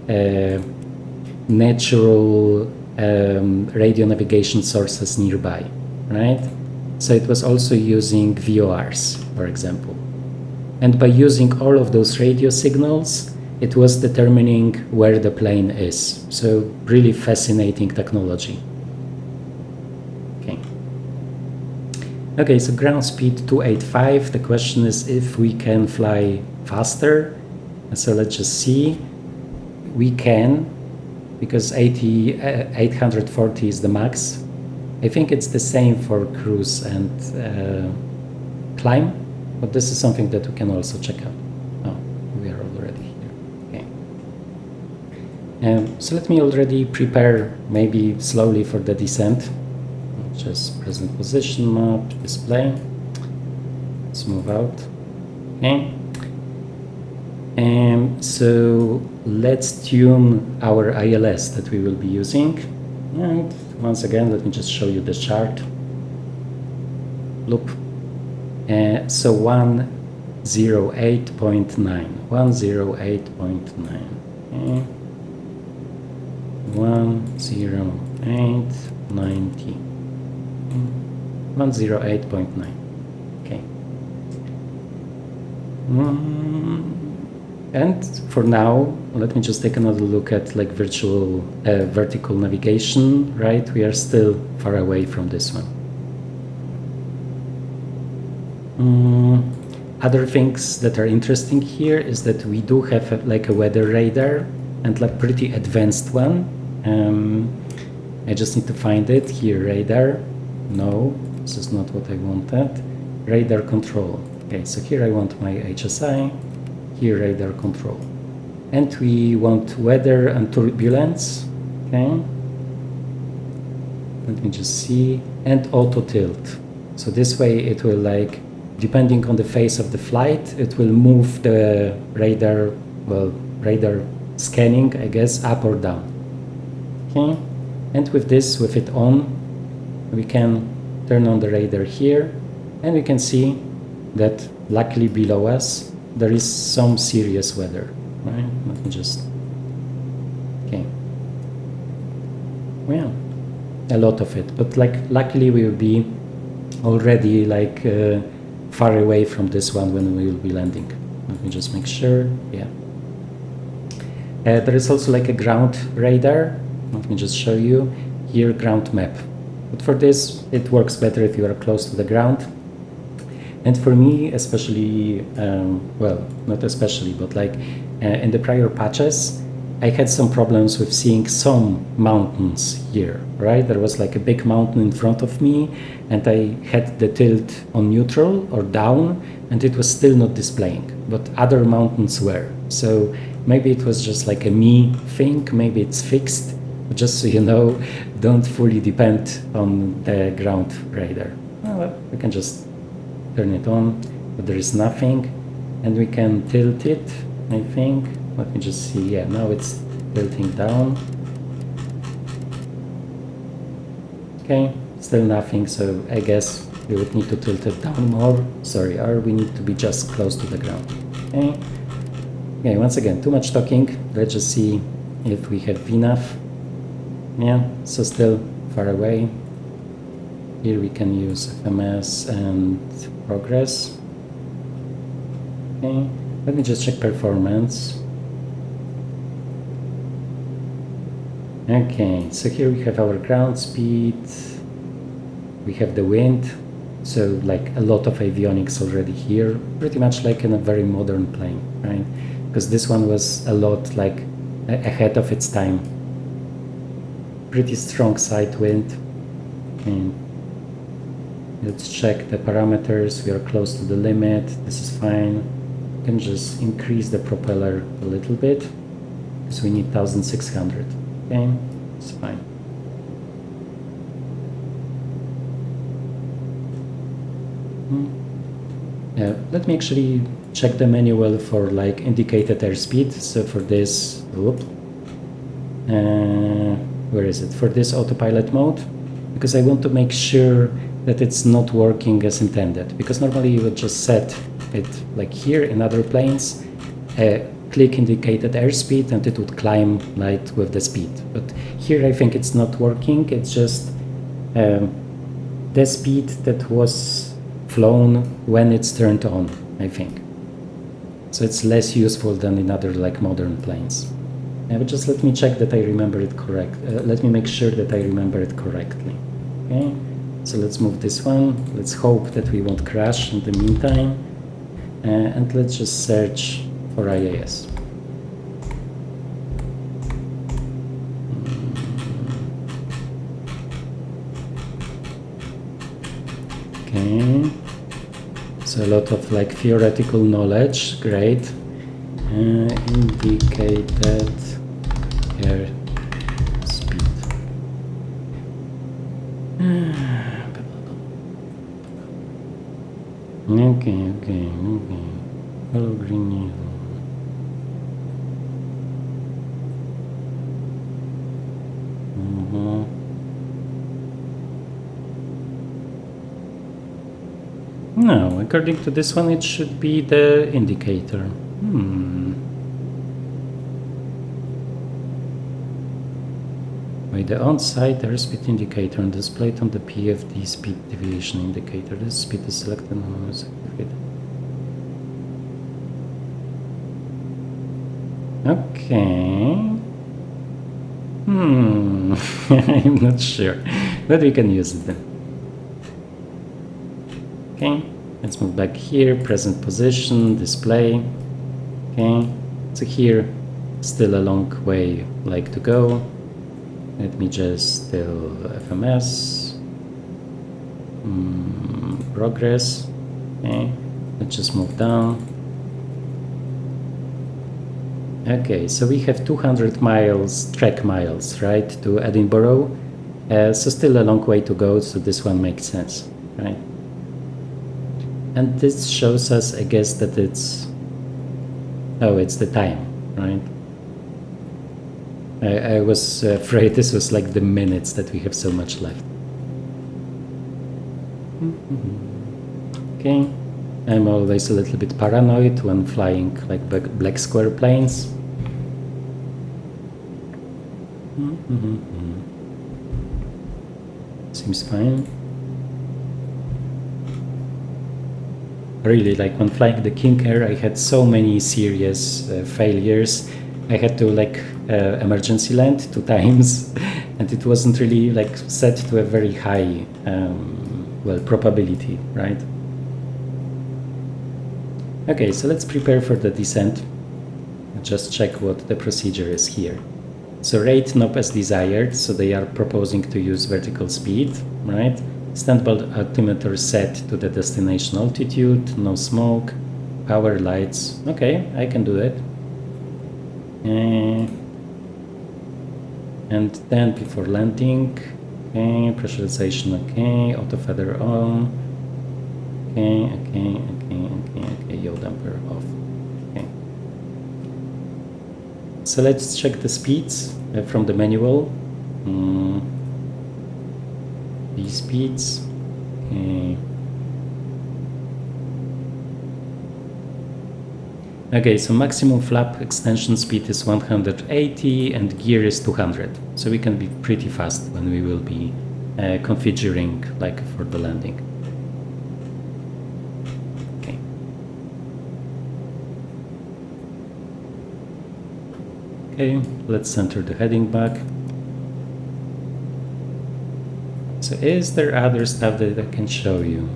natural radio navigation sources nearby. Right? So it was also using VORs, for example. And by using all of those radio signals, it was determining where the plane is. So really fascinating technology. Okay, so ground speed 285. The question is if we can fly faster. So let's just see. We can, because 840 is the max. I think it's the same for cruise and climb, but this is something that we can also check out. Oh, we are already here. Okay. So let me already prepare maybe slowly for the descent. Just present position map, display. Let's move out. Okay. So let's tune our ILS that we will be using. And once again, let me just show you the chart. Loop. So 108.9. 108.9. Okay. 108.90. 108.9. Okay. And for now, let me just take another look at like virtual vertical navigation, right? We are still far away from this one. Other things that are interesting here is that we do have like a weather radar and like pretty advanced one. I just need to find it here, radar. No, this is not what I wanted. Radar control. Okay, so here I want my HSI, here radar control. And we want weather and turbulence. Okay. Let me just see. And auto tilt. So this way it will like, depending on the phase of the flight, it will move the radar, well, radar scanning, I guess, up or down. Okay. And with this, with it on, we can turn on the radar here, and we can see that luckily below us there is some serious weather, right? Let me just, okay, well, a lot of it, but like luckily we will be already like far away from this one when we will be landing. Let me just make sure, yeah. There is also like a ground radar. Let me just show you here, ground map. But for this, it works better if you are close to the ground. And for me, especially, well, not especially, but like in the prior patches, I had some problems with seeing some mountains here, right? There was like a big mountain in front of me, and I had the tilt on neutral or down, and it was still not displaying, but other mountains were. So maybe it was just like a me thing, maybe it's fixed. Just so you know, don't fully depend on the ground radar. Well, we can just turn it on, but there is nothing, and we can tilt it, I think. Let me just see, yeah, now it's tilting down. Okay, still nothing, so I guess we would need to tilt it down more, sorry, or we need to be just close to the ground. Okay, okay, once again, too much talking, let's just see if we have enough. Yeah, so still far away. Here we can use FMS and progress. Okay, let me just check performance. Okay, so here we have our ground speed. We have the wind. So like a lot of avionics already here, pretty much like in a very modern plane, right? Because this one was a lot like ahead of its time. Pretty strong side wind. And let's check the parameters. We are close to the limit. This is fine. We can just increase the propeller a little bit because we need 1600. Okay, it's fine. Let me actually check the manual for like indicated airspeed. So for this, where is it? For this autopilot mode, because I want to make sure that it's not working as intended. Because normally you would just set it like here in other planes, click indicated airspeed, and it would climb like with the speed. But here I think it's not working. It's just the speed that was flown when it's turned on, I think. So So it's less useful than in other like modern planes. But just let me check that I remember it correct. Let me make sure that I remember it correctly. Okay, so let's move this one. Let's hope that we won't crash in the meantime. And let's just search for IAS. Okay, so a lot of like theoretical knowledge, great. Indicated air speed. Okay. Hello, green yellow. No, according to this one, it should be the indicator. By the on-site airspeed indicator and displayed on the PFD speed deviation indicator. This speed is selected on Okay. I'm not sure, but we can use it then. Okay, let's move back here, present position, display. Okay, so here, still a long way like to go. Let me just still FMS, progress. Okay, let's just move down. Okay, so we have 200 miles, track miles, right, to Edinburgh. So still a long way to go, so this one makes sense, right? And this shows us, I guess, that it's the time, right? I was afraid this was like the minutes that we have so much left. Okay, I'm always a little bit paranoid when flying like Black Square planes. Seems fine. Really, like when flying the King Air, I had so many serious failures. I had to like emergency land 2 times, and it wasn't really like set to a very high probability, right? Okay, so let's prepare for the descent. Just check what the procedure is here. So rate knob as desired, so they are proposing to use vertical speed, right? Standby altimeter set to the destination altitude, no smoke, power lights. Okay, I can do that. And then before landing, okay, pressurization, okay, auto feather on, okay, yaw damper off. Okay. So let's check the speeds from the manual. These speeds. Okay. Okay, so maximum flap extension speed is 180 and gear is 200. So we can be pretty fast when we will be configuring like for the landing. Okay. Okay, let's center the heading back. So is there other stuff that I can show you?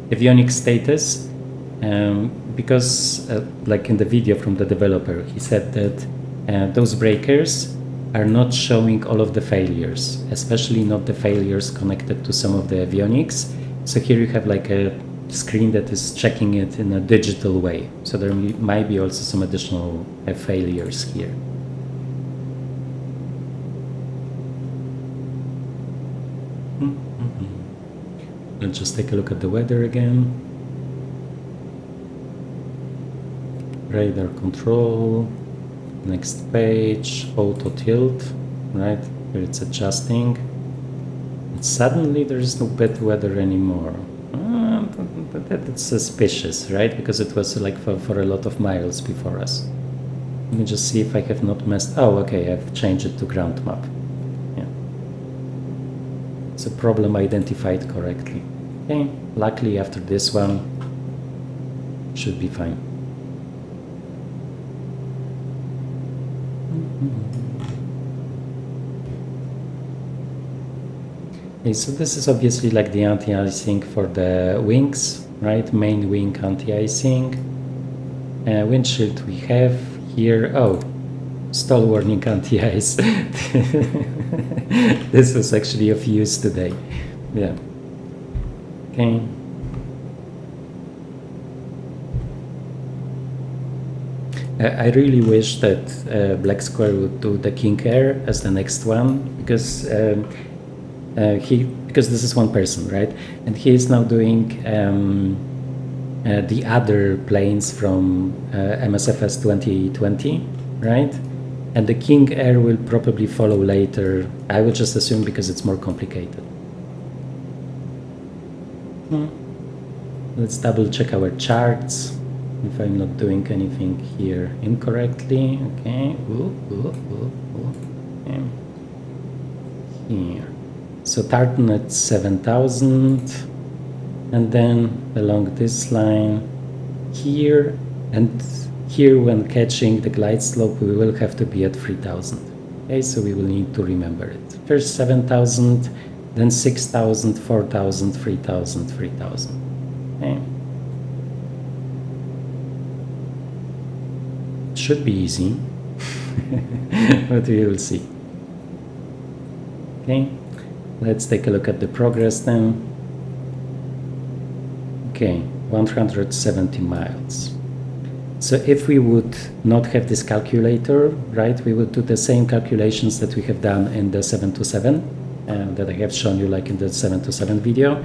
Avionics status. Because like in the video from the developer, he said that those breakers are not showing all of the failures, especially not the failures connected to some of the avionics. So here you have like a screen that is checking it in a digital way. So there might be also some additional failures here. Let's just take a look at the weather again. Radar control, next page, auto tilt, right? Here it's adjusting. And suddenly there is no bad weather anymore. That's suspicious, right? Because it was like for a lot of miles before us. Let me just see if I have not messed. Oh, okay, I've changed it to ground map. Yeah. It's a problem identified correctly. Okay, luckily after this one, should be fine. Okay, so this is obviously like the anti-icing for the wings, right? Main wing anti-icing. Windshield we have here. Oh, stall warning anti-ice. This was actually of use today. Yeah. Okay. I really wish that Black Square would do the King Air as the next one, because because this is one person, right? And he is now doing the other planes from MSFS 2020, right? And the King Air will probably follow later. I would just assume because it's more complicated. Let's double check our charts if I'm not doing anything here incorrectly. Okay. Okay. Here. So Tartan at 7,000, and then along this line here, and here when catching the glide slope we will have to be at 3,000. Okay, so we will need to remember it. First 7,000, then 6,000, 4,000, 3,000, 3,000. Okay. Should be easy, but we will see. Okay, let's take a look at the progress then. Okay, 170 miles. So if we would not have this calculator, right, we would do the same calculations that we have done in the 727 that I have shown you like in the 727 video.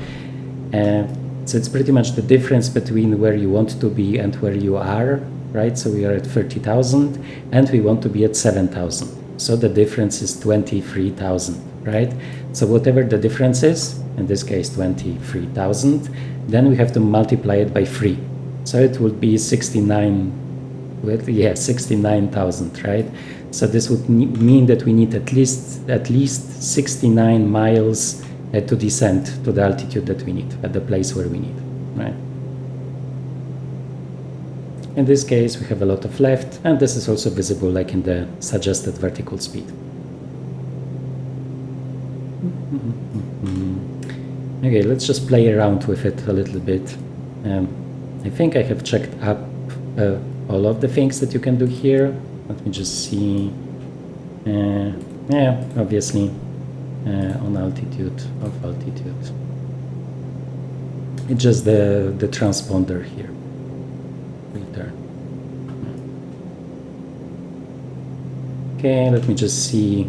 So it's pretty much the difference between where you want to be and where you are, right? So we are at 30,000 and we want to be at 7,000. So the difference is 23,000, right? So whatever the difference is, in this case 23,000, then we have to multiply it by 3. So it would be 69,000, right? So this would mean that we need at least 69 miles to descend to the altitude that we need, at the place where we need, right? In this case, we have a lot of left, and this is also visible like in the suggested vertical speed. Okay, let's just play around with it a little bit. I think I have checked up all of the things that you can do here. Let me just see. Yeah, obviously on altitude, off altitude. It's just the transponder here. Return. Okay, let me just see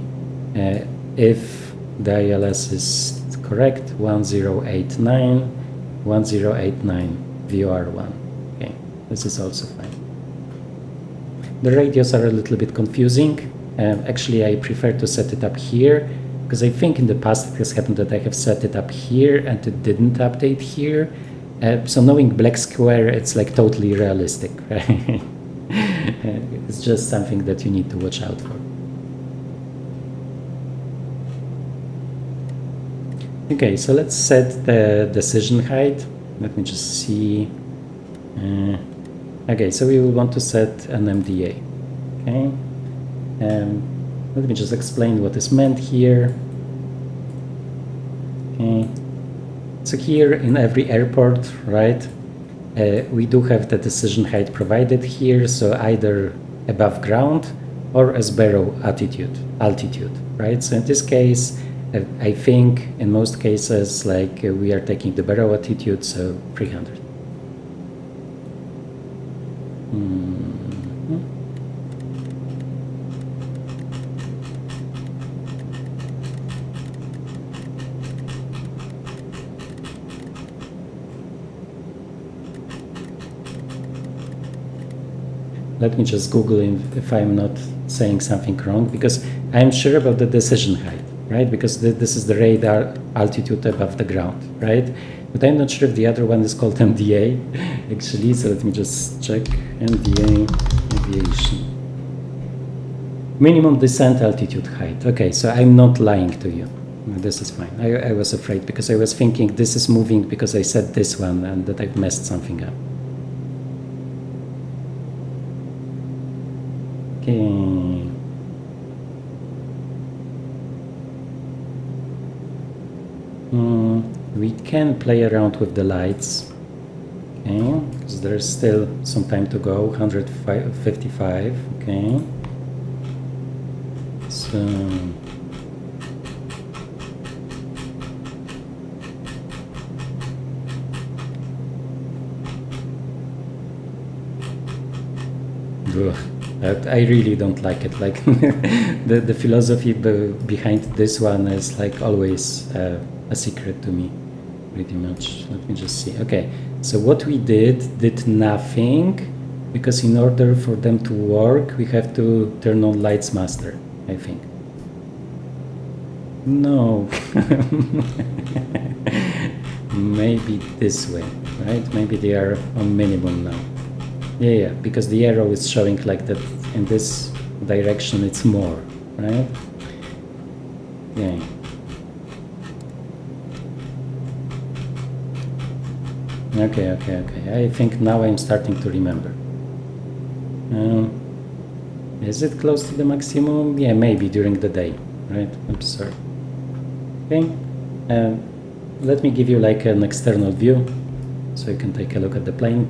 if the ILS is correct. 1089, 1089 VOR1. Okay, this is also fine. The radios are a little bit confusing. Actually, I prefer to set it up here, because I think in the past it has happened that I have set it up here and it didn't update here. So knowing Black Square, it's like totally realistic, right? It's just something that you need to watch out for. Okay, so let's set the decision height. Let me just see. Okay, so we will want to set an MDA. Okay. Let me just explain what is meant here. Okay. So here in every airport, right, we do have the decision height provided here. So either above ground or as barrow altitude, right? So in this case, I think in most cases, like we are taking the barrow altitude, so 300. Let me just Google if I'm not saying something wrong, because I'm sure about the decision height, right? Because this is the radar altitude above the ground, right? But I'm not sure if the other one is called MDA, actually, so let me just check. MDA aviation. Minimum descent altitude height. Okay, so I'm not lying to you. This is fine. I was afraid because I was thinking this is moving because I said this one and that I've messed something up. Okay. We can play around with the lights, okay, because there's still some time to go. 155, okay. So I really don't like it. Like the philosophy behind this one is like always a secret to me, pretty much. Let me just see. Okay, so what we did nothing, because in order for them to work, we have to turn on lights master, I think. No. Maybe this way, right? Maybe they are on minimum now. Yeah, because the arrow is showing like that in this direction it's more, right? Yeah. Okay. I think now I'm starting to remember. Is it close to the maximum? Yeah, maybe during the day, right? I'm sorry. Okay. Let me give you like an external view so you can take a look at the plane.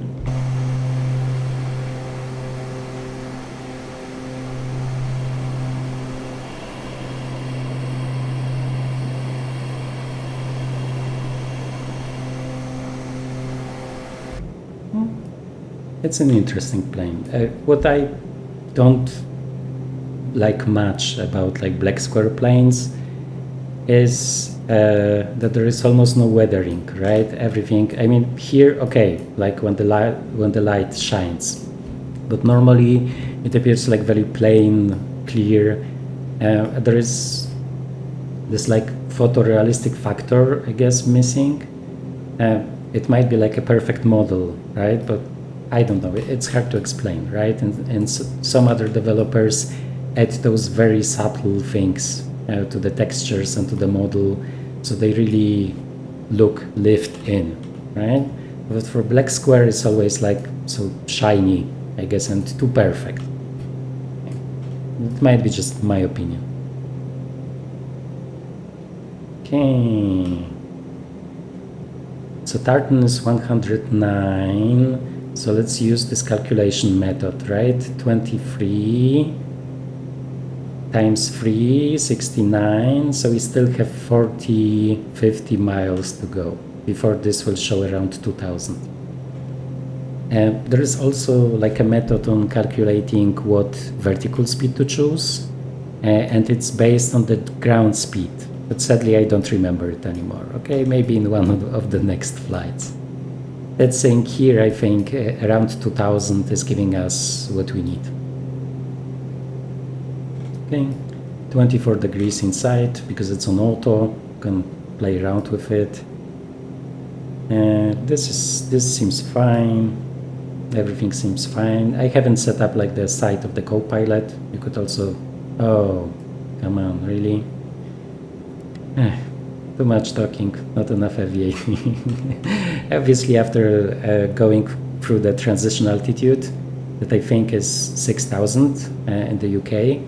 It's an interesting plane. What I don't like much about like Black Square planes is that there is almost no weathering, right? Everything. I mean, here, okay, like when the light shines, but normally it appears like very plain, clear. There is this like photorealistic factor, I guess, missing. It might be like a perfect model, right? But I don't know, it's hard to explain, right? And some other developers add those very subtle things to the textures and to the model, so they really look lived in, right? But for Black Square, it's always like so shiny, I guess, and too perfect. It might be just my opinion. Okay. So tartan is 109. So let's use this calculation method, right? 23 times 3, 69. So we still have 50 miles to go before this will show around 2000. There is also like a method on calculating what vertical speed to choose, and it's based on the ground speed. But sadly, I don't remember it anymore. Okay, maybe in one of the next flights. That's saying here, I think around 2000 is giving us what we need. Okay, 24 degrees inside because it's on auto. You can play around with it. This seems fine. Everything seems fine. I haven't set up like the side of the co-pilot. You could also, oh, come on, really? Too much talking, not enough aviating. Obviously, after going through the transition altitude, that I think is 6,000 in the UK,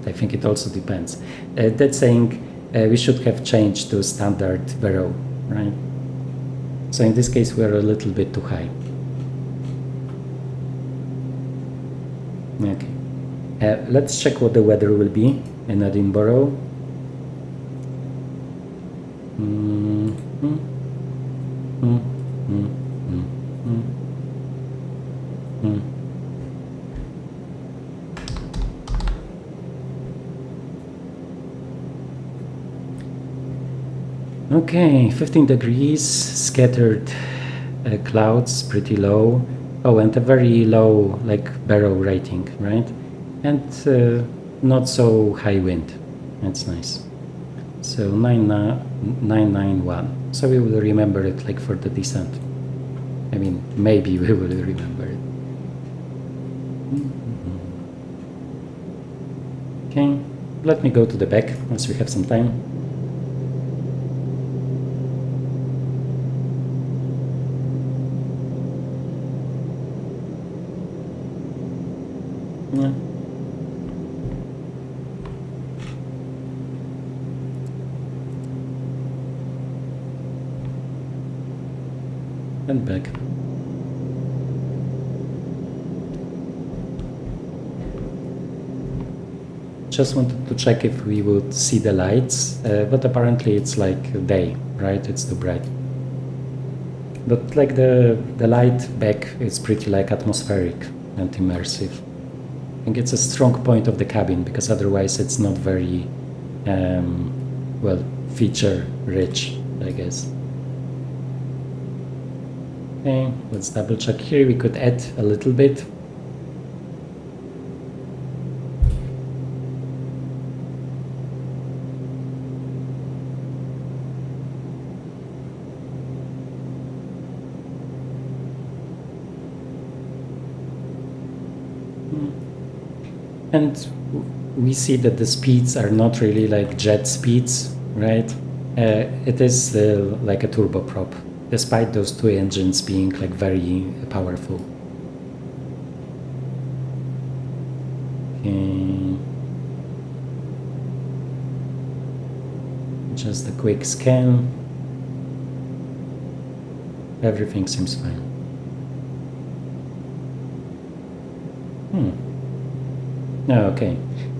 I think it also depends. That's saying we should have changed to standard barrow, right? So in this case, we're a little bit too high. Okay. Let's check what the weather will be in Edinburgh. Okay, 15 degrees, scattered clouds, pretty low. Oh, and a very low, like, barrow rating, right? And not so high wind. That's nice. So 991. So we will remember it, like, for the descent. I mean, maybe we will remember it. Okay, let me go to the back once we have some time. Yeah. and back. Just wanted to check if we would see the lights, but apparently it's like day, right? It's too bright. But like the light back is pretty like atmospheric and immersive. I think it's a strong point of the cabin because otherwise it's not very, well, feature rich, I guess. Okay, let's double check here. We could add a little bit. And we see that the speeds are not really like jet speeds, right? It is like a turboprop, despite those two engines being like very powerful. Okay. Just a quick scan. Everything seems fine. Okay,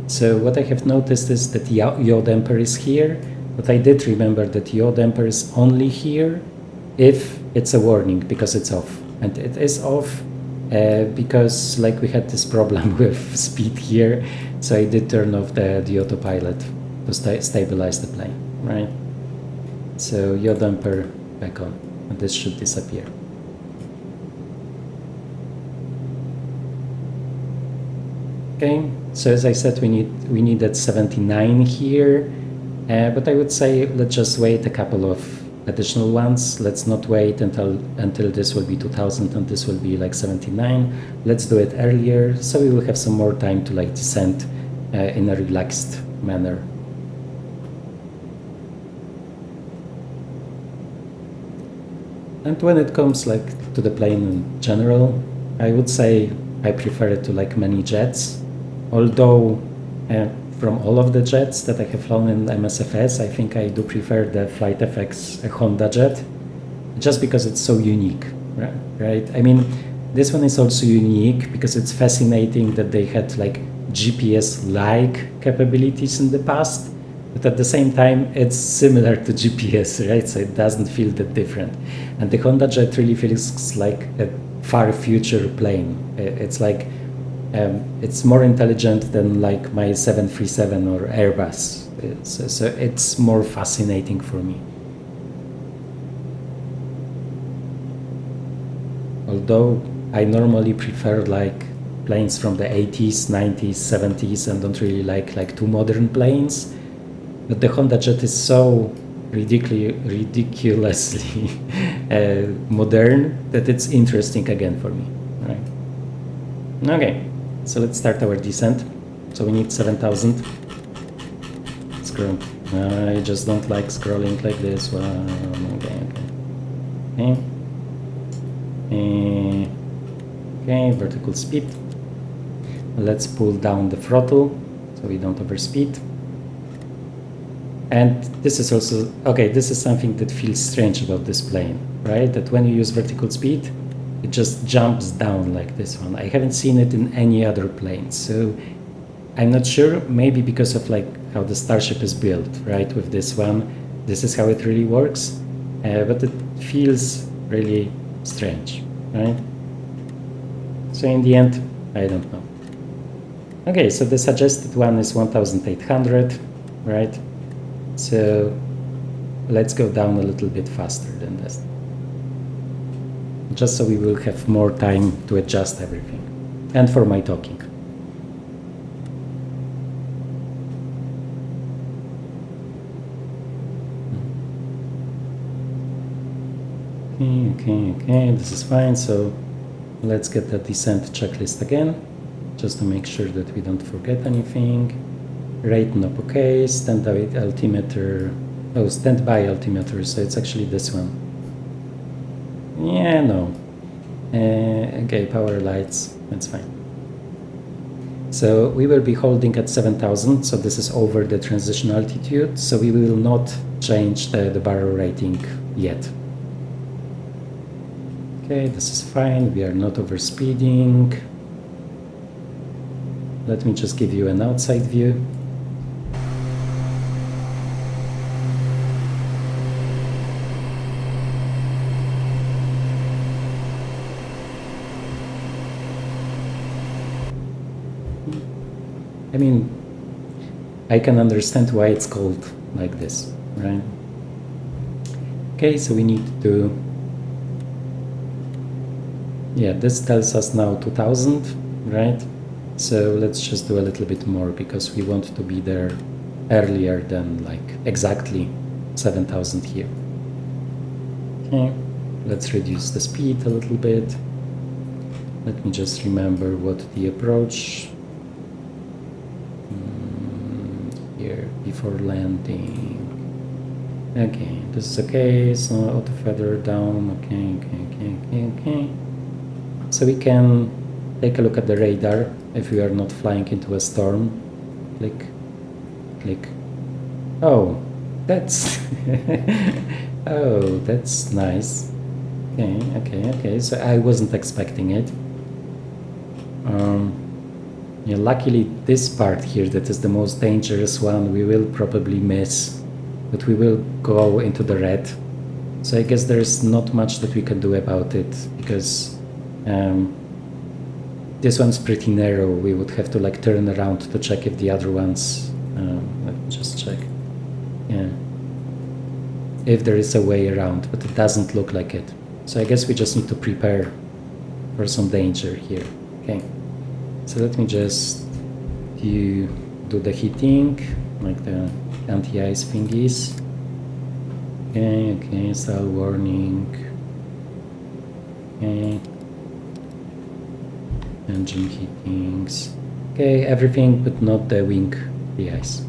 so what I have noticed is that yaw damper is here, but I did remember that yaw damper is only here if it's a warning because it's off. And it is off because like we had this problem with speed here, so I did turn off the autopilot to stabilize the plane, right? So yaw damper back on, and this should disappear. Okay, so as I said, we needed 79 here, but I would say let's just wait a couple of additional ones. Let's not wait until this will be 2000 and this will be like 79. Let's do it earlier, so we will have some more time to like descend in a relaxed manner. And when it comes like to the plane in general, I would say I prefer it to like many jets. Although from all of the jets that I have flown in MSFS, I think I do prefer the FlightFX Honda jet, just because it's so unique, right? I mean, this one is also unique because it's fascinating that they had like GPS-like capabilities in the past, but at the same time, it's similar to GPS, right? So it doesn't feel that different. And the Honda jet really feels like a far future plane. It's like it's more intelligent than like my 737 or Airbus. So it's more fascinating for me. Although I normally prefer like planes from the 80s, 90s, 70s, and don't really like too modern planes. But the Honda jet is so ridiculously modern that it's interesting again for me. Right? Okay. So let's start our descent. So we need 7,000. Scroll. I just don't like scrolling like this. Well, okay, vertical speed. Let's pull down the throttle so we don't overspeed. And this is also, okay, this is something that feels strange about this plane, right? That when you use vertical speed, it just jumps down like this one. I haven't seen it in any other plane, so I'm not sure. Maybe because of like how the Starship is built, right? With this one, this is how it really works, but it feels really strange, right? So in the end, I don't know. Okay, so the suggested one is 1,800, right? So let's go down a little bit faster than this, just so we will have more time to adjust everything, and for my talking. Okay, this is fine. So let's get the descent checklist again, just to make sure that we don't forget anything. Rate knob, okay. Standby altimeter, standby altimeter, so it's actually this one. Yeah, no. Okay, power lights, that's fine. So we will be holding at 7,000, so this is over the transition altitude, so we will not change the barrel rating yet. Okay, this is fine. We are not overspeeding. Let me just give you an outside view. I mean, I can understand why it's called like this, right? Okay, so we need to... Yeah, this tells us now 2000, right? So let's just do a little bit more because we want to be there earlier than like exactly 7000 here. Okay, let's reduce the speed a little bit. Let me just remember what the approach here before landing. Okay, this is okay, so auto feather down, okay. So we can take a look at the radar if we are not flying into a storm. Click, click. Oh, that's oh, that's nice. Okay. So I wasn't expecting it. Yeah, luckily this part here, that is the most dangerous one, we will probably miss, but we will go into the red. So I guess there's not much that we can do about it because this one's pretty narrow. We would have to like turn around to check if the other ones, let me just check. Yeah, if there is a way around, but it doesn't look like it. So I guess we just need to prepare for some danger here. Okay, so let me just do the heating, like the anti-ice thingies. Okay, stall warning. Okay, engine heatings. Okay, everything but not the wing de-ice.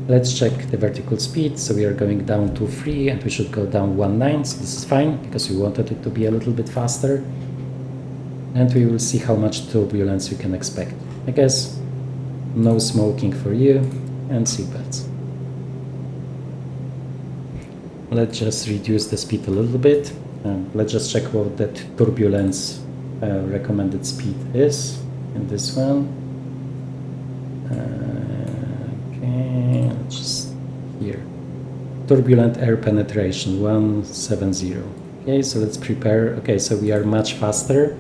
Let's check the vertical speed. So we are going down to 3 and we should go down 1.9. So this is fine because we wanted it to be a little bit faster. And we will see how much turbulence we can expect. I guess no smoking for you and seatbelts. Let's just reduce the speed a little bit. Let's just check what that turbulence recommended speed is in this one. Okay, let's just here. Turbulent air penetration 170. Okay, so let's prepare. Okay, so we are much faster.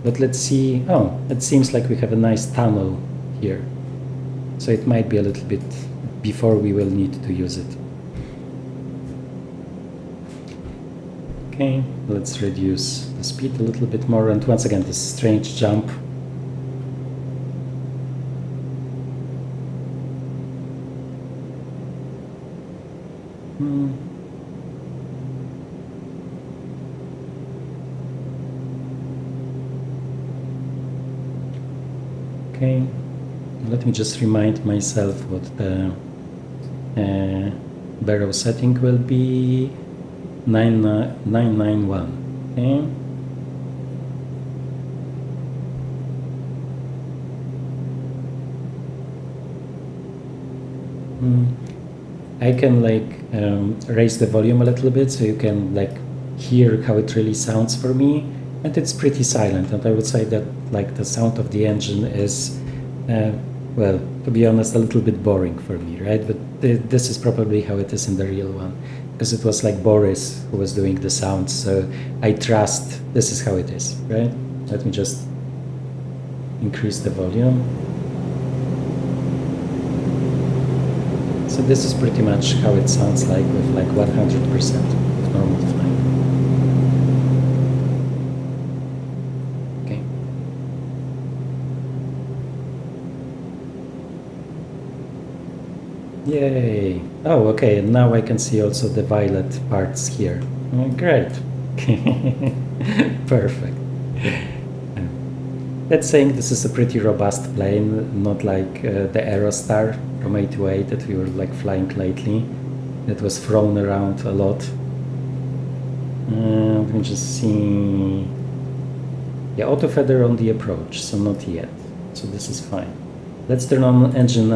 But let's see. Oh, it seems like we have a nice tunnel here. So it might be a little bit before we will need to use it. Okay, let's reduce the speed a little bit more. And once again, this strange jump. Okay, let me just remind myself what the barrow setting will be. 991. Okay. I can like raise the volume a little bit so you can like hear how it really sounds for me, and it's pretty silent. And I would say that like the sound of the engine is well, to be honest, a little bit boring for me, right? But this is probably how it is in the real one, because it was like Boris who was doing the sounds, so I trust this is how it is, right? Let me just increase the volume. So this is pretty much how it sounds like with like 100% of normal flying. Okay. Yay! Oh, okay, and now I can see also the violet parts here. Oh, great. Perfect. That's saying this is a pretty robust plane, not like the Aerostar from 828 that we were like flying lately. That was thrown around a lot. Let me just see. Yeah, auto feather on the approach, so not yet. So this is fine. Let's turn on engine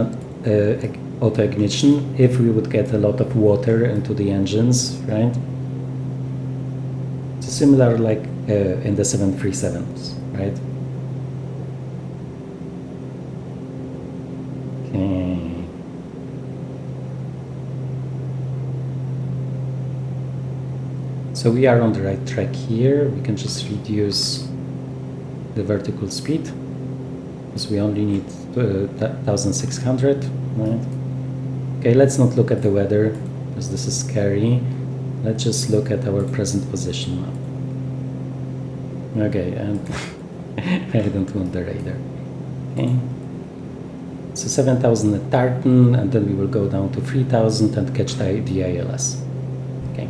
auto ignition if we would get a lot of water into the engines, right? It's similar like in the 737s, right? Okay. So we are on the right track here. We can just reduce the vertical speed because we only need 1600, right? Okay, let's not look at the weather because this is scary. Let's just look at our present position now. Okay, and I don't want the radar. Okay. So 7,000 at Tartan, and then we will go down to 3,000 and catch the ILS. Okay.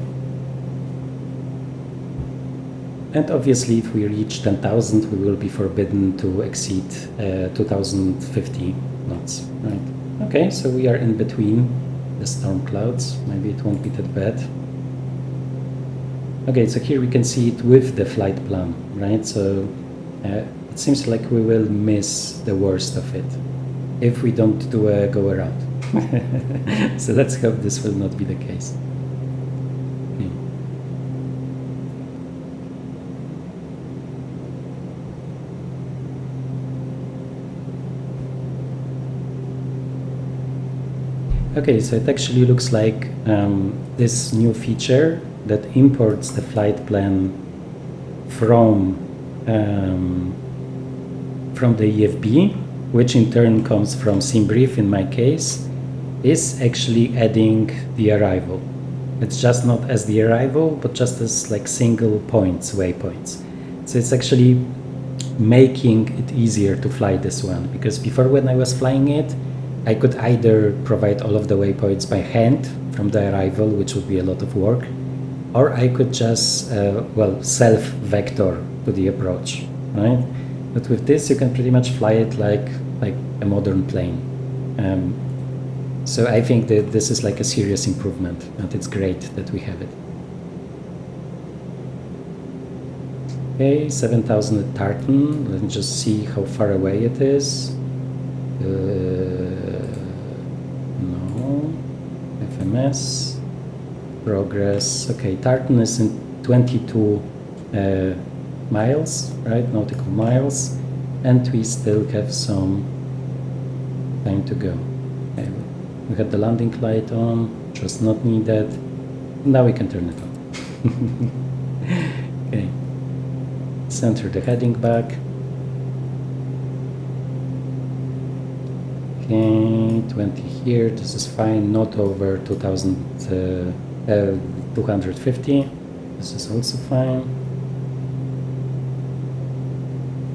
And obviously, if we reach 10,000, we will be forbidden to exceed 2,050 knots, right? Okay, so we are in between the storm clouds. Maybe it won't be that bad. Okay, so here we can see it with the flight plan, right? So it seems like we will miss the worst of it if we don't do a go around. So let's hope this will not be the case. Okay, so it actually looks like this new feature that imports the flight plan from the EFB, which in turn comes from SimBrief in my case, is actually adding the arrival. It's just not as the arrival, but just as like single points, waypoints. So it's actually making it easier to fly this one, because before when I was flying it, I could either provide all of the waypoints by hand from the arrival, which would be a lot of work, or I could just, self-vector to the approach, right? But with this, you can pretty much fly it like a modern plane. So I think that this is like a serious improvement, and it's great that we have it. Okay, 7,000 at Tartan. Let's just see how far away it is. No. FMS. Progress. Okay, Tartan is in 22 miles, right? Nautical miles. And we still have some time to go. Okay. We have the landing light on, which was not needed. Now we can turn it on. Okay. Center the heading back. Okay, 20 here, this is fine, not over 250. This is also fine.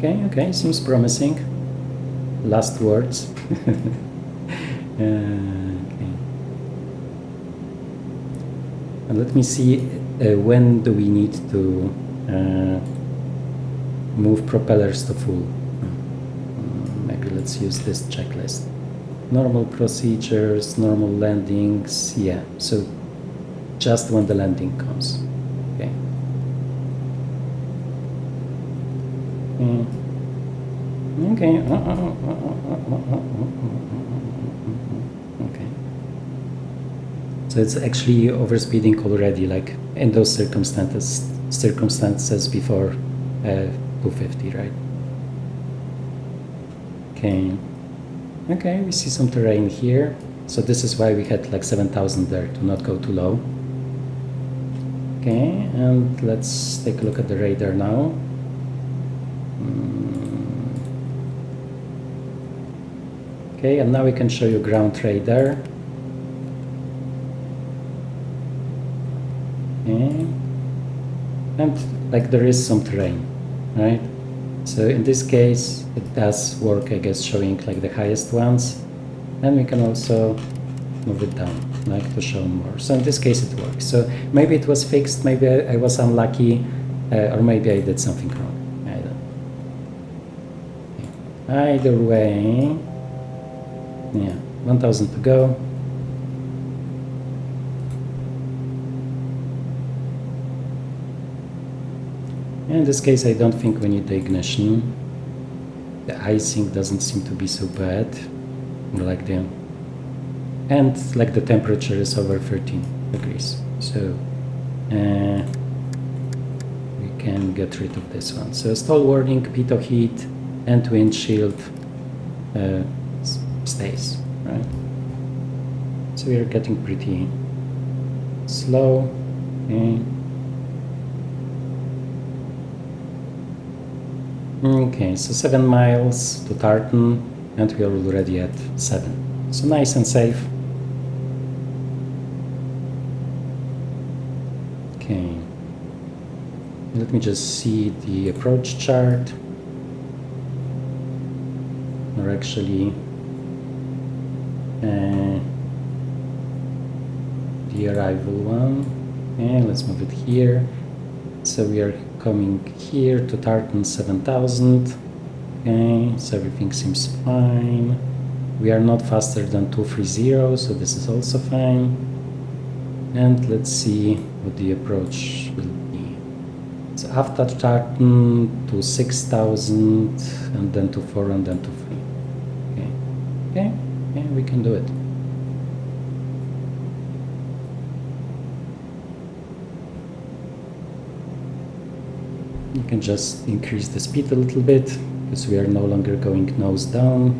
Okay, seems promising. Last words. Okay. And let me see, when do we need to move propellers to full? Maybe let's use this checklist. Normal procedures, normal landings, yeah, so just when the landing comes. Okay. Okay. Okay. So it's actually overspeeding already, like in those circumstances before 250, right? Okay. Okay, we see some terrain here. So this is why we had like 7,000 there, to not go too low. Okay, and let's take a look at the radar now. Okay, and now we can show you ground radar. Okay. And like there is some terrain, right? So in this case, it does work, I guess, showing like the highest ones. And we can also move it down, like to show more. So in this case, it works. So maybe it was fixed, maybe I was unlucky, or maybe I did something wrong. I don't know. Either way, yeah, 1,000 to go. In this case, I don't think we need the ignition. The icing doesn't seem to be so bad. Like the temperature is over 13 degrees. So can get rid of this one. So stall warning, pitot heat, and windshield stays, right? So we are getting pretty slow. Okay, so 7 miles to Tartan, and we are already at 7. So nice and safe. Okay, let me just see the approach chart, or actually the arrival one. Okay, let's move it here. So we are coming here to Tartan 7000. Okay, so everything seems fine. We are not faster than 230, so this is also fine. And let's see what the approach will be. So after Tartan to 6000, and then to 4, and then to 3. Okay, we can do it. You can just increase the speed a little bit, because we are no longer going nose down.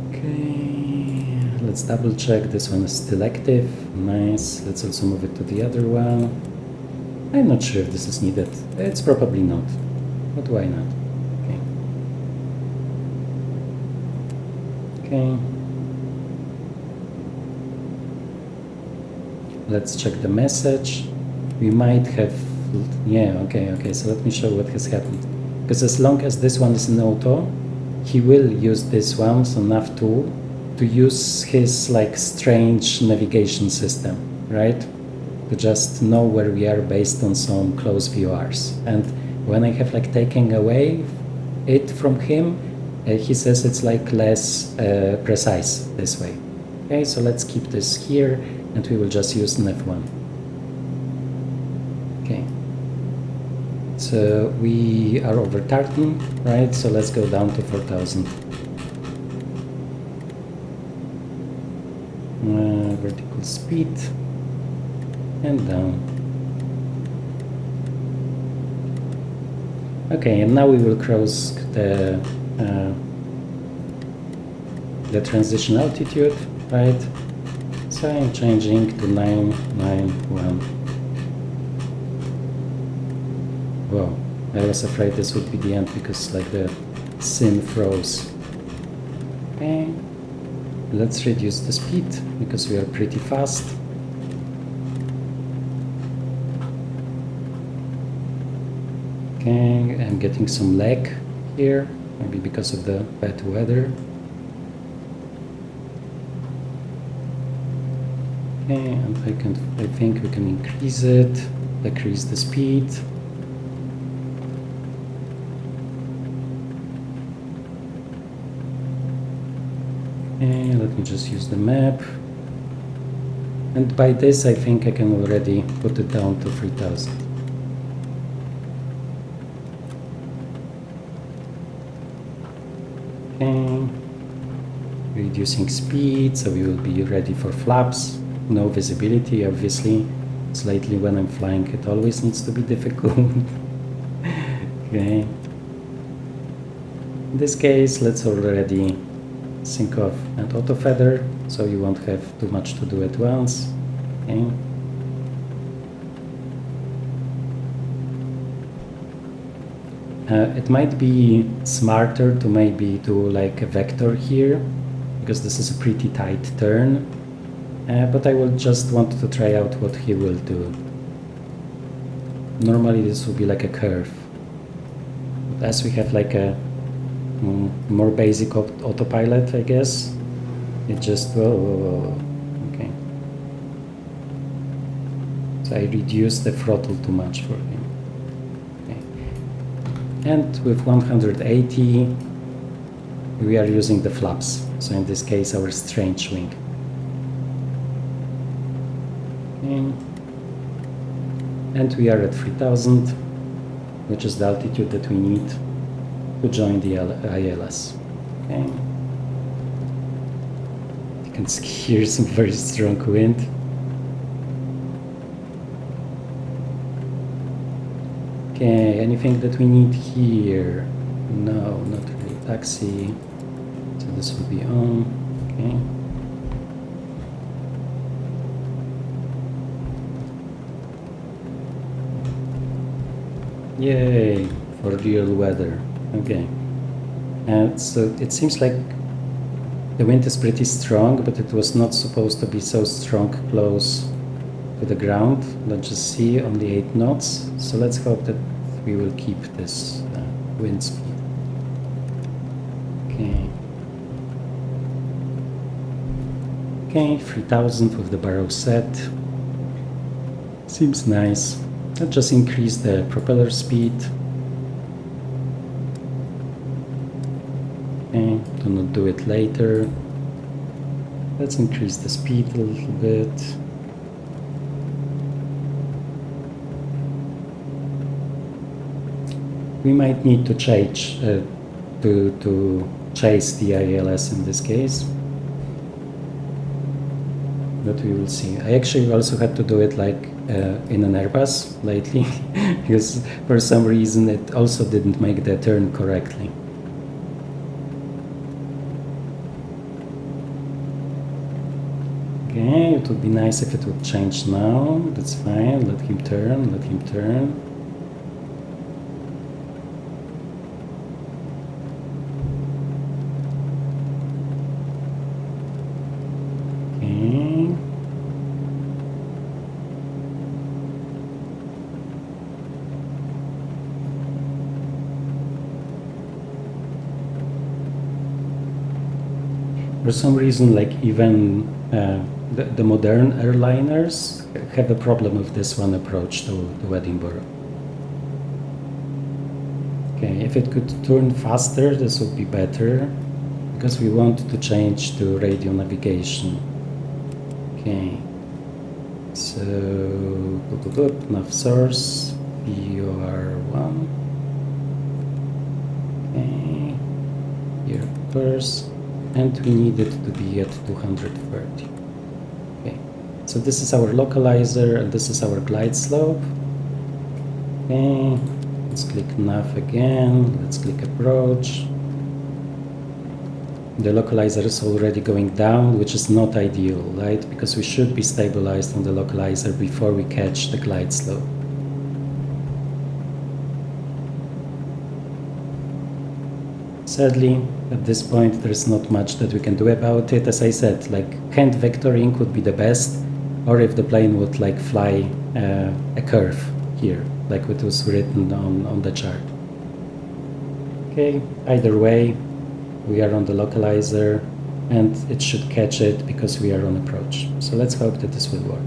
Okay, let's double check. This one is still active. Nice. Let's also move it to the other one. I'm not sure if this is needed. It's probably not, but why not? Okay. Let's check the message. We might have, okay, so let me show what has happened. Because as long as this one is in auto, he will use this one, so nav2, to use his like strange navigation system, right? To just know where we are based on some close VORs. And when I have like taken away it from him, he says it's like less precise this way. Okay, so let's keep this here, and we will just use nav1. Okay, so we are over Tartan, right? So let's go down to 4000. Vertical speed, and down. Okay, and now we will cross the transition altitude, right? So I'm changing to 991. Wow, I was afraid this would be the end because like the sim froze. Okay, let's reduce the speed because we are pretty fast. Okay, I'm getting some lag here, maybe because of the bad weather. Okay, and I think we can increase it, decrease the speed. Okay, let me just use the map. And by this I think I can already put it down to 3000. Okay, reducing speed, so we will be ready for flaps. No visibility, obviously. Slightly when I'm flying, it always needs to be difficult. Okay. In this case, let's already sync off and auto feather, so you won't have too much to do at once. Okay. It might be smarter to maybe do like a vector here, because this is a pretty tight turn. But I will just want to try out what he will do. Normally this will be like a curve. But as we have like a more basic autopilot, I guess, it just will... Okay. So I reduced the throttle too much for him. Okay. And with 180, we are using the flaps. So in this case, our strange wing. And we are at 3000, which is the altitude that we need to join the ILS. Okay. You can hear some very strong wind. Okay, anything that we need here? No, not really. Taxi. So this will be on. Okay. Yay, for real weather. Okay. And so it seems like the wind is pretty strong, but it was not supposed to be so strong close to the ground. Let's just see, only 8 knots. So let's hope that we will keep this wind speed. Okay. Okay, 3000 with the barrow set. Seems nice. Let's just increase the propeller speed. Okay, do not do it later. Let's increase the speed a little bit. We might need to change to chase the ILS in this case, but we will see. I actually also had to do it like in an Airbus lately because for some reason it also didn't make the turn correctly. Okay, it would be nice if it would change now. That's fine. Let him turn, let him turn. Okay. For some reason, like even the modern airliners have a problem with this one approach to Edinburgh. Okay, if it could turn faster, this would be better, because we want to change to radio navigation. Okay, so nav source, VOR1. Okay, here first, and we need it to be at 230. Okay, so this is our localizer and this is our glide slope. Okay, let's click nav again, let's click approach. The localizer is already going down, which is not ideal, right? Because we should be stabilized on the localizer before we catch the glide slope. Sadly, at this point, there's not much that we can do about it. As I said, like hand vectoring would be the best, or if the plane would like fly a curve here, like it was written on the chart. Okay, either way, we are on the localizer and it should catch it because we are on approach. So let's hope that this will work.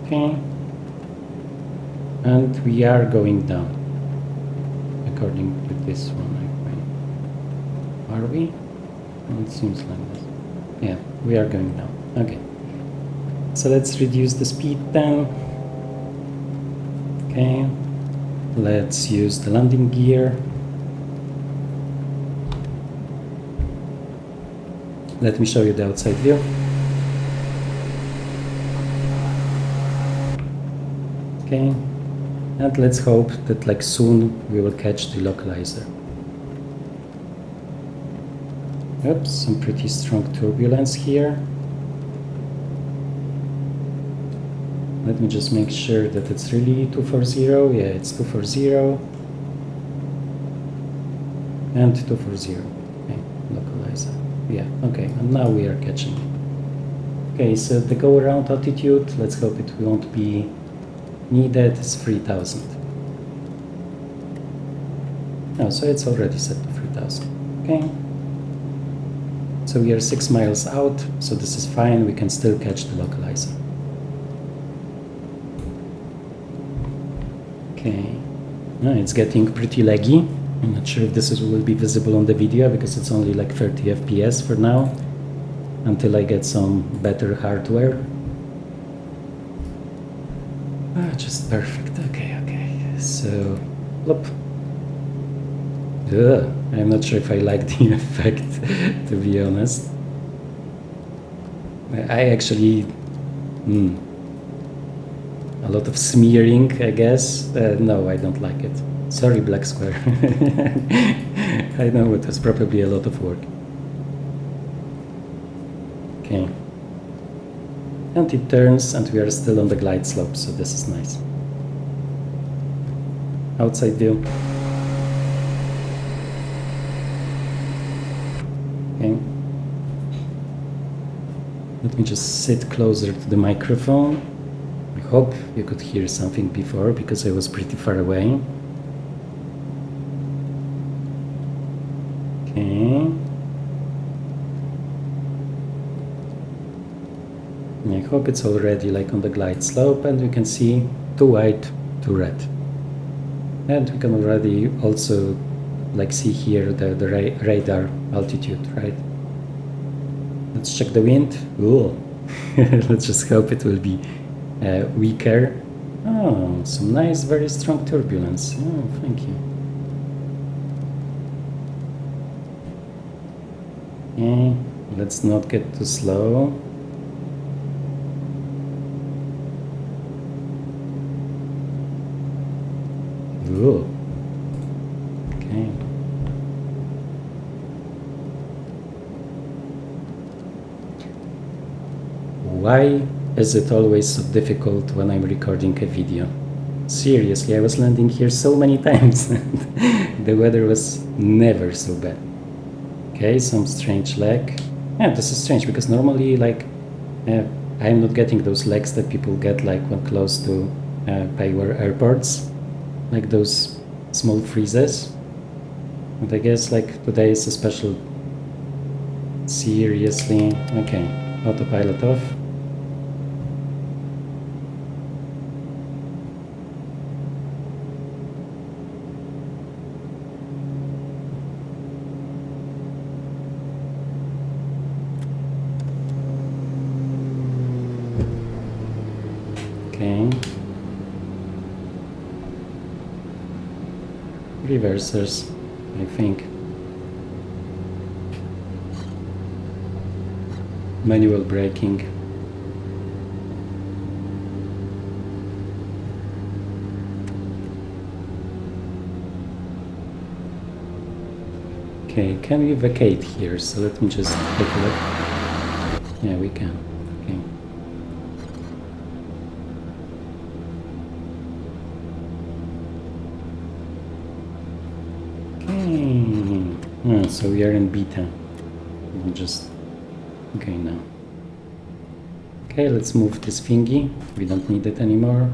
Okay, and we are going down according to this one, I think. Are we? Well, it seems like this. Yeah, we are going down. Okay, so let's reduce the speed then. Okay, let's use the landing gear. Let me show you the outside view. Okay, and let's hope that like soon we will catch the localizer. Oops, some pretty strong turbulence here. Let me just make sure that it's really 240. Yeah, it's 240. And 240. Okay, localizer. Yeah, okay, and now we are catching it. Okay, so the go around altitude, let's hope it won't be needed, is 3000. Oh, so it's already set to 3000. Okay. So we are 6 miles out, so this is fine, we can still catch the localizer. Okay, no, it's getting pretty laggy. I'm not sure if this will be visible on the video because it's only like 30 FPS for now, until I get some better hardware. Just perfect. Okay, so, look. I'm not sure if I like the effect, to be honest. I actually... a lot of smearing, I guess. No, I don't like it. Sorry, Black Square. I know it was probably a lot of work. Okay. And it turns, and we are still on the glide slope, so this is nice. Outside view. Okay. Let me just sit closer to the microphone. I hope you could hear something before, because I was pretty far away. Okay. I hope it's already like on the glide slope, and we can see too white, too red. And we can already also like see here the radar altitude, right? Let's check the wind. Ooh. Let's just hope it will be weaker. Oh, some nice, very strong turbulence. Oh, thank you. Okay, let's not get too slow. Ooh. Okay. Why is it always so difficult when I'm recording a video? Seriously, I was landing here so many times and the weather was never so bad. Okay, some strange lag. Yeah, this is strange because normally like I'm not getting those lags that people get like when close to Pyreegue airports. Like those small freezes. And I guess like today is a special... Seriously? Okay, autopilot off. Okay. Reversers, I think. Manual braking. Okay, can we vacate here? So let me just take a look. Yeah, we can. Okay. Oh, so we are in beta. We'll just... Okay, now. Okay, let's move this thingy. We don't need it anymore.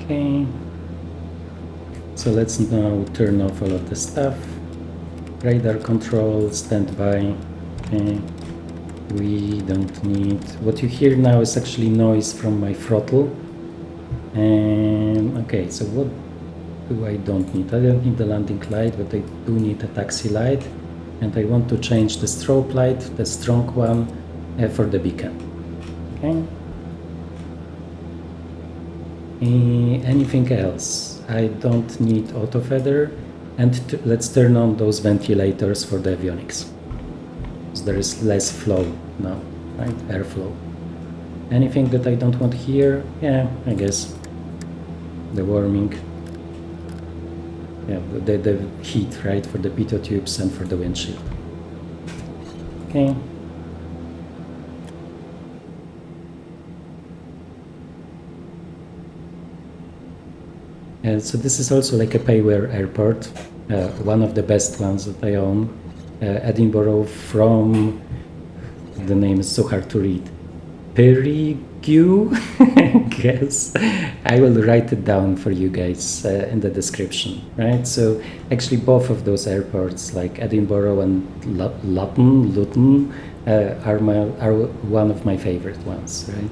Okay, so let's now turn off all of the stuff. Radar control, standby. Okay, we don't need... What you hear now is actually noise from my throttle. And okay, so what do I don't need? I don't need the landing light, but I do need a taxi light. And I want to change the strobe light, the strong one, for the beacon. Okay. Anything else? I don't need auto feather, and let's turn on those ventilators for the avionics. So there is less flow now, right? Airflow. Anything that I don't want here? Yeah, I guess the warming. Yeah, the heat, right, for the pitot tubes and for the windshield. Okay. So this is also like a Pyreegue airport, one of the best ones that I own. Edinburgh from, the name is so hard to read, Pyreegue, I guess. I will write it down for you guys in the description, right? So actually both of those airports, like Edinburgh and Luton, are one of my favorite ones, right?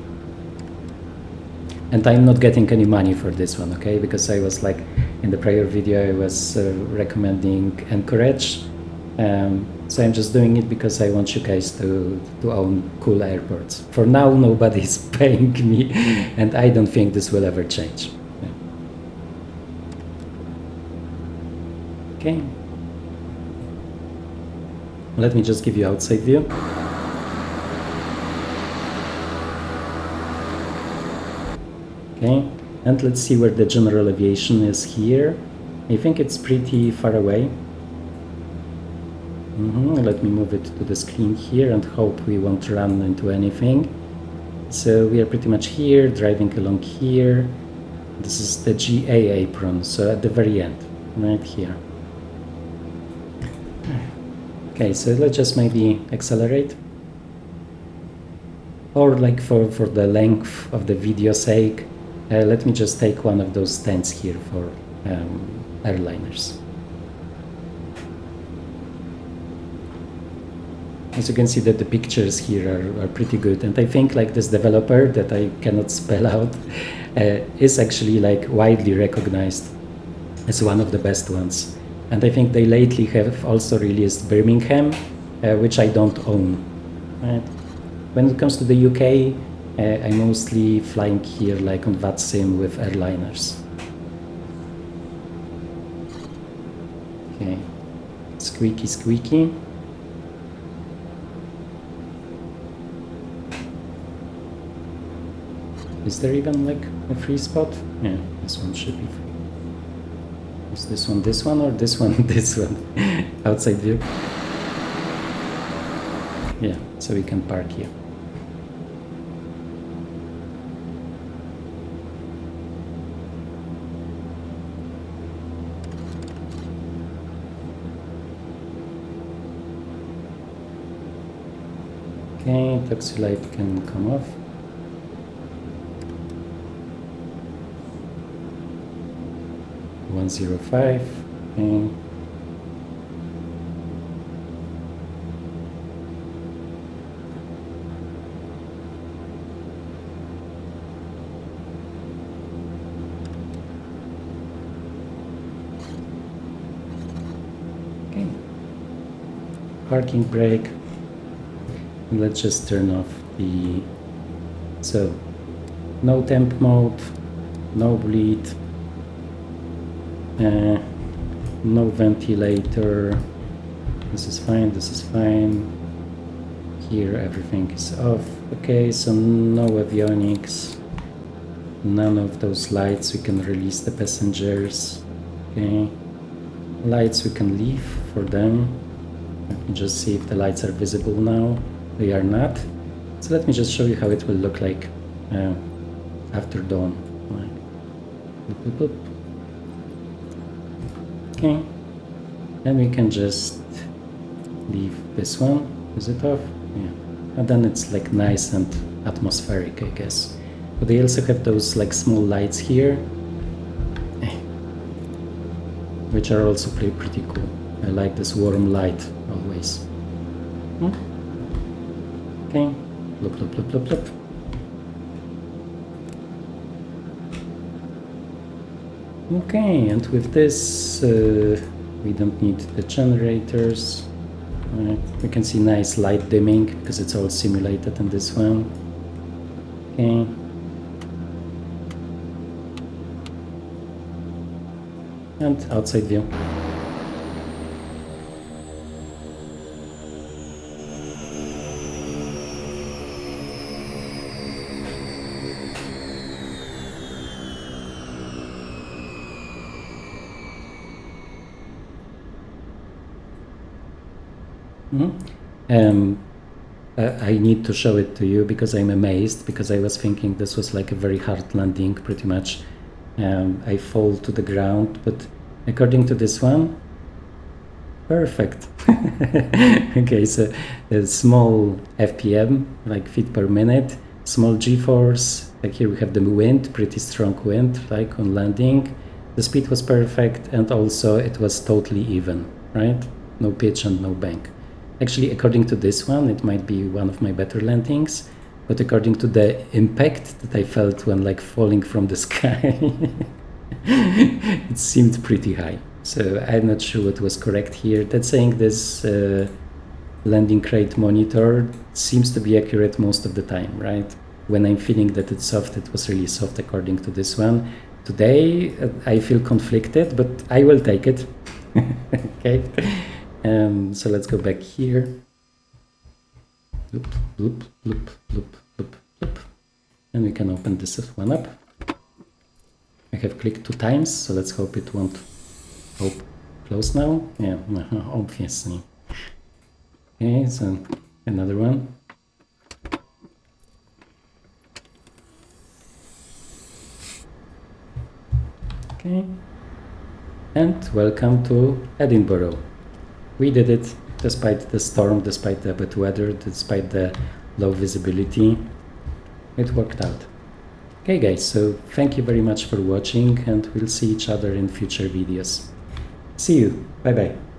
And I'm not getting any money for this one, okay? Because I was like, in the prior video, I was recommending Encourage. So I'm just doing it because I want you guys to own cool airports. For now, nobody's paying me, and I don't think this will ever change. Yeah. Okay. Let me just give you outside view. Okay, and let's see where the general aviation is here. I think it's pretty far away. Let me move it to the screen here and hope we won't run into anything. So we are pretty much here, driving along here. This is the GA apron, so at the very end, right here. Okay, so let's just maybe accelerate. Or like for the length of the video sake, let me just take one of those stands here for airliners. As you can see that the pictures here are pretty good, and I think like this developer that I cannot spell out is actually like widely recognized as one of the best ones. And I think they lately have also released Birmingham, which I don't own. Right? When it comes to the UK, I'm mostly flying here like on VATSIM with airliners. Okay, squeaky squeaky. Is there even like a free spot? Yeah, this one should be free. Is this one, or this one, this one? Outside view. Yeah, so we can park here. Okay, taxi light can come off. .105. Okay. Okay. Parking brake. And let's just turn off the. So, no temp mode, no bleed. No ventilator. This is fine, this is fine. Here everything is off. Okay, so no avionics, none of those lights. We can release the passengers. Okay, lights we can leave for them. Let me just see if the lights are visible now. They are not. So let me just show you how it will look like after dawn. Boop, boop, boop. Okay, then we can just leave this one. Is it off? Yeah. And then it's like nice and atmospheric, I guess. But they also have those like small lights here, which are also pretty cool. I like this warm light always. Okay, look, look, look, look, look. Okay, and with this, we don't need the generators. We can see nice light dimming because it's all simulated in this one. Okay. And outside view. I need to show it to you because I'm amazed, because I was thinking this was like a very hard landing, pretty much. I fall to the ground, but according to this one, perfect. Okay, so a small FPM, like feet per minute, small G-force, like here we have the wind, pretty strong wind, like on landing. The speed was perfect, and also it was totally even, right? No pitch and no bank. Actually, according to this one, it might be one of my better landings, but according to the impact that I felt when like falling from the sky, it seemed pretty high. So I'm not sure what was correct here. That's saying this landing crate monitor seems to be accurate most of the time, right? When I'm feeling that it's soft, it was really soft according to this one. Today, I feel conflicted, but I will take it. Okay. So let's go back here. Loop, loop, loop, loop, loop, loop. And we can open this one up. I have clicked 2 times, so let's hope it won't close now. Yeah, obviously. Okay, so another one. Okay. And welcome to Edinburgh. We did it despite the storm, despite the bad weather, despite the low visibility. It worked out. Okay guys, so thank you very much for watching and we'll see each other in future videos. See you. Bye bye.